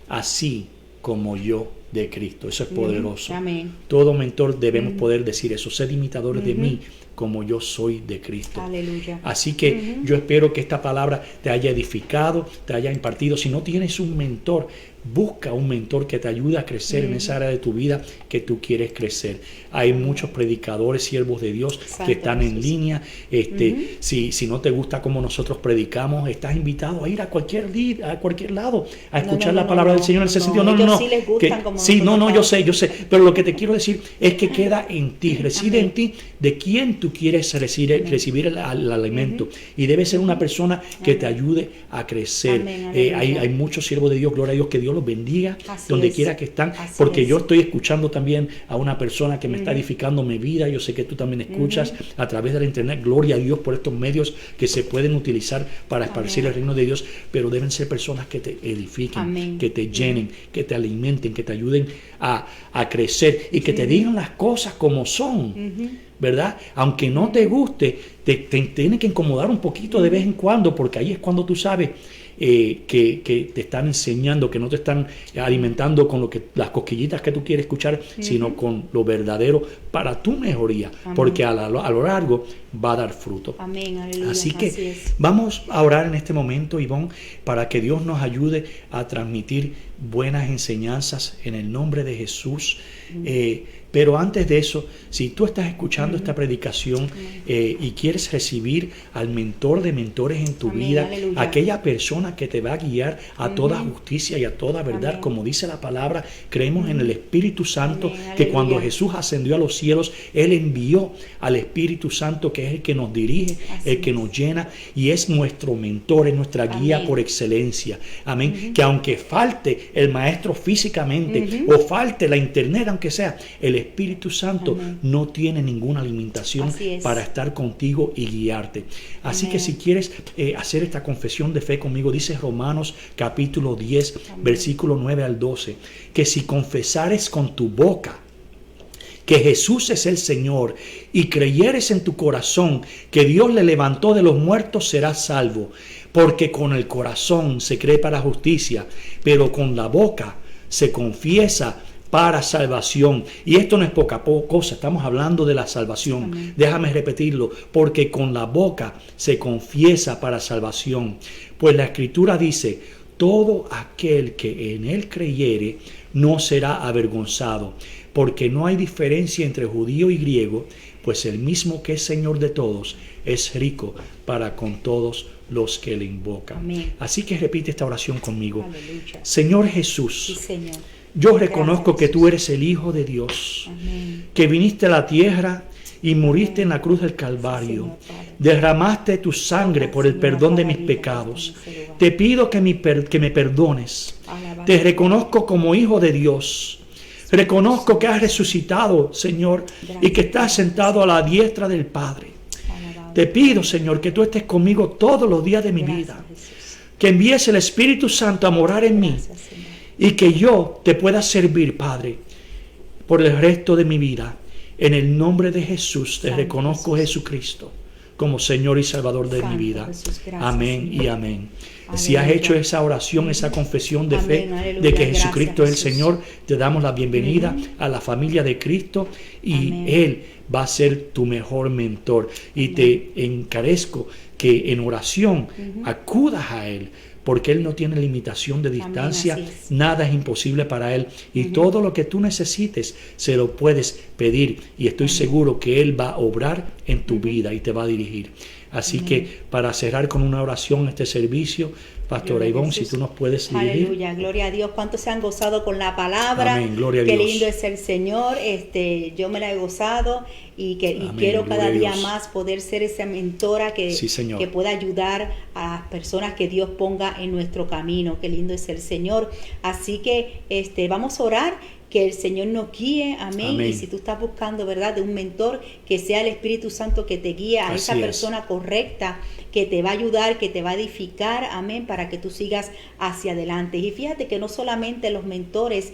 así como yo de Cristo. Eso es poderoso. Amén. Todo mentor debemos poder decir eso, sed imitadores de mí, como yo soy de Cristo. Aleluya. Así que yo espero que esta palabra te haya edificado, te haya impartido. Si no tienes un mentor, busca un mentor que te ayude a crecer en esa área de tu vida que tú quieres crecer. Hay muchos predicadores, siervos de Dios, que están en línea. Si no te gusta cómo nosotros predicamos, estás invitado a ir a cualquier lado a escuchar la palabra del Señor en ese sentido. Ellos sí les gustan como Sí, nosotros no, yo sé, estamos. pero lo que te quiero decir es que queda en ti, reside en ti de quién tú quieres recibir el alimento. Y debe ser una persona que te ayude a crecer. Amén, Hay muchos siervos de Dios, gloria a Dios, que Dios los bendiga Así donde es. quiera que están, Así porque es. yo estoy escuchando también a una persona que me está edificando mi vida. Yo sé que tú también escuchas a través de la internet. Gloria a Dios por estos medios que se pueden utilizar para esparcir el reino de Dios, pero deben ser personas que te edifiquen, Amén. que te llenen, que te alimenten, que te ayuden a crecer y que te digan las cosas como son. ¿Verdad? Aunque no te guste, te tiene que incomodar un poquito de vez en cuando, porque ahí es cuando tú sabes que te están enseñando, que no te están alimentando con las cosquillitas que tú quieres escuchar, sino con lo verdadero para tu mejoría, porque a lo largo va a dar fruto. Amén, aleluya. Así que es. vamos a orar en este momento, Ivonne, para que Dios nos ayude a transmitir buenas enseñanzas en el nombre de Jesús. Pero antes de eso, si tú estás escuchando esta predicación y quieres recibir al mentor de mentores en tu Amén, vida, aleluya. aquella persona que te va a guiar a toda justicia y a toda verdad, Amén. como dice la palabra, creemos en el Espíritu Santo, Amén, que aleluya. cuando Jesús ascendió a los cielos, Él envió al Espíritu Santo, que es el que nos dirige, Así el que es. nos llena y es nuestro mentor, es nuestra guía Amén. por excelencia. Amén. Que aunque falte el maestro físicamente o falte la internet, aunque sea, el Espíritu Santo Amén. no tiene ninguna limitación Así es. para estar contigo y guiarte. Así Amén. que si quieres hacer esta confesión de fe conmigo, dice Romanos capítulo 10, versículo 9 al 12, que si confesares con tu boca que Jesús es el Señor y creyeres en tu corazón que Dios le levantó de los muertos, serás salvo. Porque con el corazón se cree para justicia, pero con la boca se confiesa para salvación. Y esto no es poca cosa, estamos hablando de la salvación. Amén. Déjame repetirlo, porque con la boca se confiesa para salvación. Pues la Escritura dice, todo aquel que en él creyere no será avergonzado, porque no hay diferencia entre judío y griego, pues el mismo que es Señor de todos es rico para con todos los que le invocan. Amén. Así que repite esta oración conmigo. Aleluya. Señor Sí, Jesús, Señor. yo reconozco Gracias, que tú Jesús. eres el Hijo de Dios, Amén. que viniste a la tierra y moriste en la cruz del Calvario. Señor, Padre. Derramaste tu sangre por el Señor, perdón de cada mis día pecados. en ese lugar. Te pido que me perdones. Alabado. Te reconozco como Hijo de Dios. Reconozco que has resucitado, Señor, y que estás sentado a la diestra del Padre. Alabado. Te pido, Señor, que tú estés conmigo todos los días de mi Gracias, vida. Jesús. Que envíes el Espíritu Santo a morar en mí Gracias, Señor. y que yo te pueda servir, Padre, por el resto de mi vida. En el nombre de Jesús te Santo reconozco, Jesús. Jesucristo, como Señor y Salvador de mi Santo vida. Jesús, gracias, Amén Señor. y amén. Si has Aleluya. hecho esa oración, esa confesión de fe, Amén, aleluya. de que Gracias, Jesucristo es el Jesús. Señor, te damos la bienvenida a la familia de Cristo y Amén. Él va a ser tu mejor mentor. Y te encarezco que en oración acudas a Él, porque Él no tiene limitación de distancia, así es. nada es imposible para Él y todo lo que tú necesites se lo puedes pedir y estoy seguro que Él va a obrar en tu vida y te va a dirigir. Así que para cerrar con una oración este servicio, Pastora Gloria a Ivonne, si Jesús. tú nos puedes dirigir. Aleluya, gloria a Dios. ¿Cuántos se han gozado con la palabra? Amén, gloria a Qué Dios. lindo es el Señor. Yo me la he gozado y Amén, quiero gloria cada a día Dios. más poder ser esa mentora Sí, Señor. que pueda ayudar a las personas que Dios ponga en nuestro camino. Qué lindo es el Señor. Así que vamos a orar. Que el Señor nos guíe, amén. Amén. Y si tú estás buscando, ¿verdad?, de un mentor, que sea el Espíritu Santo que te guíe a Así esa es. persona correcta, que te va a ayudar, que te va a edificar, amén, para que tú sigas hacia adelante. Y fíjate que no solamente los mentores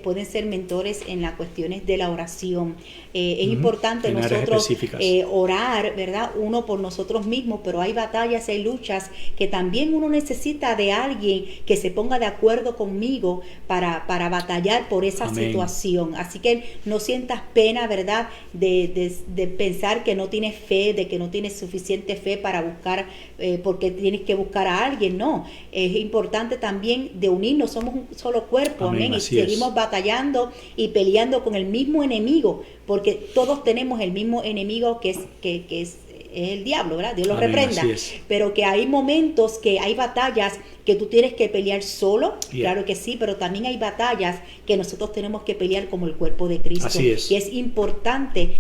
pueden ser mentores en las cuestiones de la oración. Es importante En áreas nosotros específicas. orar, ¿verdad?, uno por nosotros mismos, pero hay batallas, hay luchas que también uno necesita de alguien que se ponga de acuerdo conmigo para batallar por esa Amén. situación. Así que no sientas pena, ¿verdad?, de pensar que no tienes fe, de que no tienes suficiente fe para buscar, porque tienes que buscar a alguien. No, es importante también de unirnos, somos un solo cuerpo, Amén, amén, y así es. seguimos batallando y peleando con el mismo enemigo, porque todos tenemos el mismo enemigo que es el diablo, ¿verdad? Dios lo Amén, reprenda. así es. Pero que hay momentos que hay batallas que que tú tienes que pelear solo, Yeah. claro que sí, pero también hay batallas que nosotros tenemos que pelear como el cuerpo de Cristo. Así es. Y es importante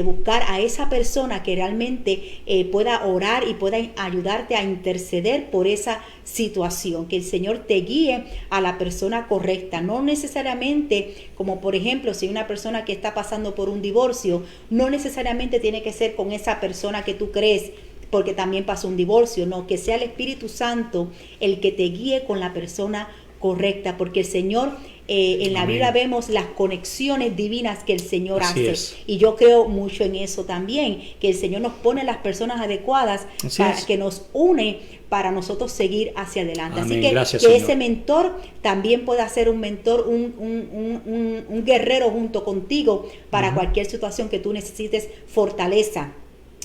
buscar a esa persona que realmente pueda orar y pueda ayudarte a interceder por esa situación, que el Señor te guíe a la persona correcta, no necesariamente, como por ejemplo, si una persona que está pasando por un divorcio, no necesariamente tiene que ser con esa persona que tú crees, porque también pasó un divorcio, no, que sea el Espíritu Santo el que te guíe con la persona correcta, porque el Señor, en la Biblia vemos las conexiones divinas que el Señor Así hace, es. y yo creo mucho en eso también, que el Señor nos pone las personas adecuadas Así para es. que nos une para nosotros seguir hacia adelante. Amén. Así que, Gracias, que Señor. ese mentor también pueda ser un mentor, un guerrero junto contigo para cualquier situación que tú necesites fortaleza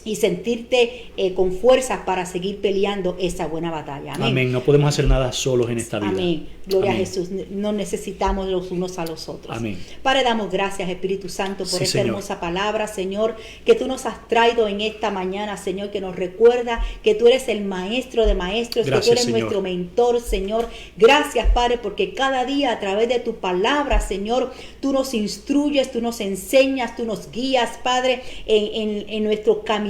y sentirte con fuerzas para seguir peleando esa buena batalla. Amén. Amén. No podemos hacer nada solos en esta vida. Amén. Gloria Amén. a Jesús. No necesitamos los unos a los otros. Amén. Padre, damos gracias, Espíritu Santo, por Sí, esta Señor. hermosa palabra, Señor, que tú nos has traído en esta mañana, Señor, que nos recuerda que tú eres el maestro de maestros, Gracias, que tú eres Señor. nuestro mentor, Señor. Gracias, Padre, porque cada día a través de tu palabra, Señor, tú nos instruyes, tú nos enseñas, tú nos guías, Padre, en nuestro caminar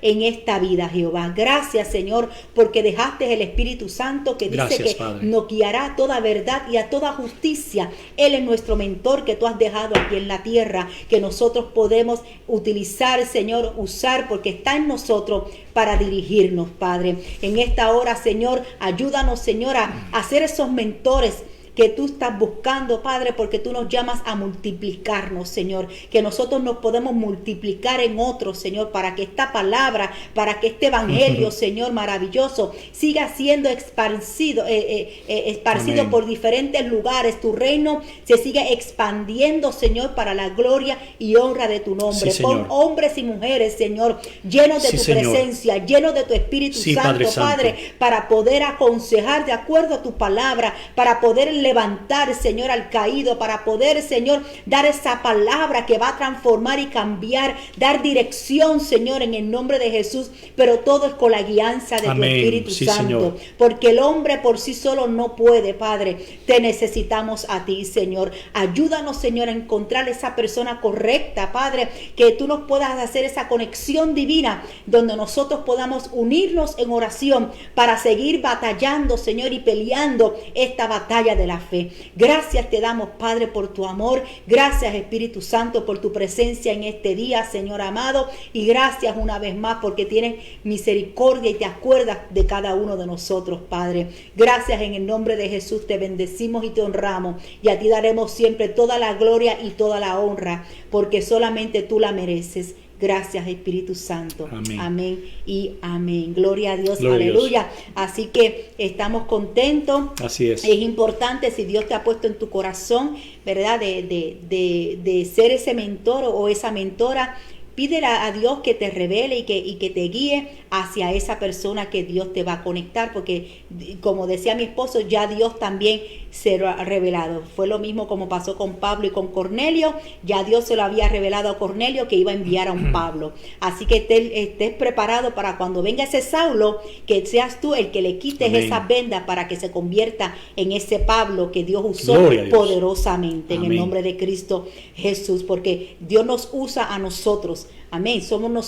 en esta vida, Jehová. Gracias, Señor, porque dejaste el Espíritu Santo que dice Gracias, que Padre. nos guiará a toda verdad y a toda justicia. Él es nuestro mentor que tú has dejado aquí en la tierra, que nosotros podemos utilizar, Señor, usar, porque está en nosotros para dirigirnos, Padre. En esta hora, Señor, ayúdanos, Señor, a ser esos mentores que tú estás buscando, Padre, porque tú nos llamas a multiplicarnos, Señor, que nosotros nos podemos multiplicar en otros, Señor, para que esta palabra, para que este evangelio, Señor, maravilloso, siga siendo esparcido Amén. por diferentes lugares. Tu reino se sigue expandiendo, Señor, para la gloria y honra de tu nombre. Sí, Señor. Pon hombres y mujeres, Señor, llenos de Sí, tu Señor. presencia, llenos de tu Espíritu Sí, Santo, Padre Santo. Padre, para poder aconsejar de acuerdo a tu palabra, para poder levantar, Señor, al caído, para poder, Señor, dar esa palabra que va a transformar y cambiar, dar dirección, Señor, en el nombre de Jesús, pero todo es con la guianza de Amén. tu Espíritu Sí, Santo, Señor. porque el hombre por sí solo no puede, Padre. Te necesitamos a ti, Señor. Ayúdanos, Señor, a encontrar esa persona correcta, Padre, que tú nos puedas hacer esa conexión divina donde nosotros podamos unirnos en oración para seguir batallando, Señor, y peleando esta batalla de la fe. Gracias te damos, Padre, por tu amor. Gracias, Espíritu Santo, por tu presencia en este día, Señor amado. Y gracias una vez más porque tienes misericordia y te acuerdas de cada uno de nosotros, Padre. Gracias, en el nombre de Jesús te bendecimos y te honramos. Y a ti daremos siempre toda la gloria y toda la honra, porque solamente tú la mereces. Gracias, Espíritu Santo. Amén. Amén y amén. Gloria a Dios. Gloria a Dios. Aleluya. Así que estamos contentos. Así es. Es importante, si Dios te ha puesto en tu corazón, ¿verdad? De ser ese mentor o esa mentora. Pídele a Dios que te revele y que te guíe hacia esa persona que Dios te va a conectar, porque como decía mi esposo, ya Dios también se lo ha revelado. Fue lo mismo como pasó con Pablo y con Cornelio. Ya Dios se lo había revelado a Cornelio que iba a enviar a un Pablo. Así que estés preparado para cuando venga ese Saulo, que seas tú el que le quites Amén. esas vendas para que se convierta en ese Pablo que Dios usó Gloria a Dios. poderosamente en el Amén. nombre de Cristo Jesús, porque Dios nos usa a nosotros. Amén. Somos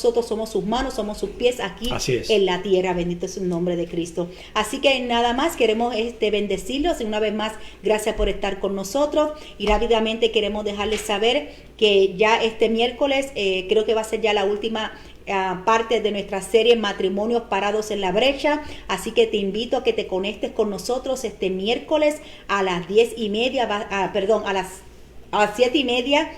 sus manos, somos sus pies aquí Así es. en la tierra. Bendito es el nombre de Cristo. Así que nada más queremos bendecirlos. Y una vez más, gracias por estar con nosotros. Y rápidamente queremos dejarles saber que ya este miércoles, creo que va a ser ya la última parte de nuestra serie Matrimonios Parados en la Brecha. Así que te invito a que te conectes con nosotros este miércoles a las 10:30, a las 7:30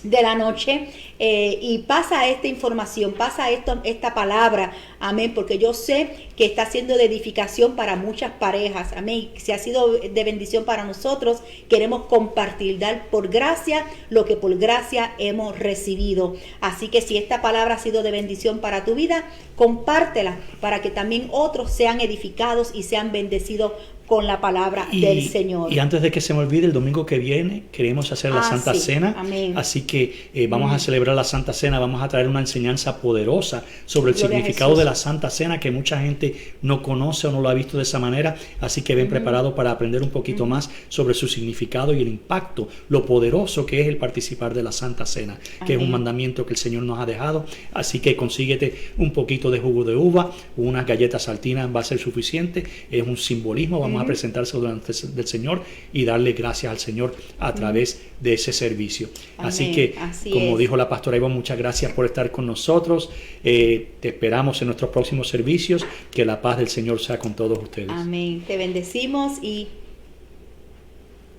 de la noche, y pasa esta información, pasa esta palabra, amén, porque yo sé que está siendo de edificación para muchas parejas, amén. Si ha sido de bendición para nosotros, queremos compartir, dar por gracia lo que por gracia hemos recibido. Así que si esta palabra ha sido de bendición para tu vida, compártela para que también otros sean edificados y sean bendecidos con la palabra del Señor. Y antes de que se me olvide, el domingo que viene queremos hacer la Santa Cena. Amén. Así que vamos a celebrar la Santa Cena, vamos a traer una enseñanza poderosa sobre el Gloria significado a Jesús. de la Santa Cena, que mucha gente no conoce o no lo ha visto de esa manera. Así que ven preparados para aprender un poquito más sobre su significado y el impacto, lo poderoso que es el participar de la Santa Cena, que es un mandamiento que el Señor nos ha dejado. Así que consíguete un poquito de jugo de uva, unas galletas saltinas va a ser suficiente. Es un simbolismo, vamos a presentárselo delante del Señor y darle gracias al Señor a través de ese servicio. Así que, como dijo la pastora Ivonne, muchas gracias por estar con nosotros. Te esperamos en nuestros próximos servicios. Que la paz del Señor sea con todos ustedes. Amén. Te bendecimos y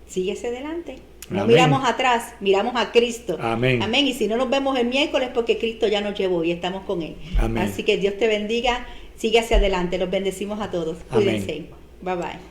síguese adelante. No Amén. miramos atrás, miramos a Cristo. Amén. Amén. Y si no nos vemos el miércoles, porque Cristo ya nos llevó y estamos con Él. Amén. Así que Dios te bendiga. Sigue hacia adelante. Los bendecimos a todos. Amén. Cuídense. Bye bye.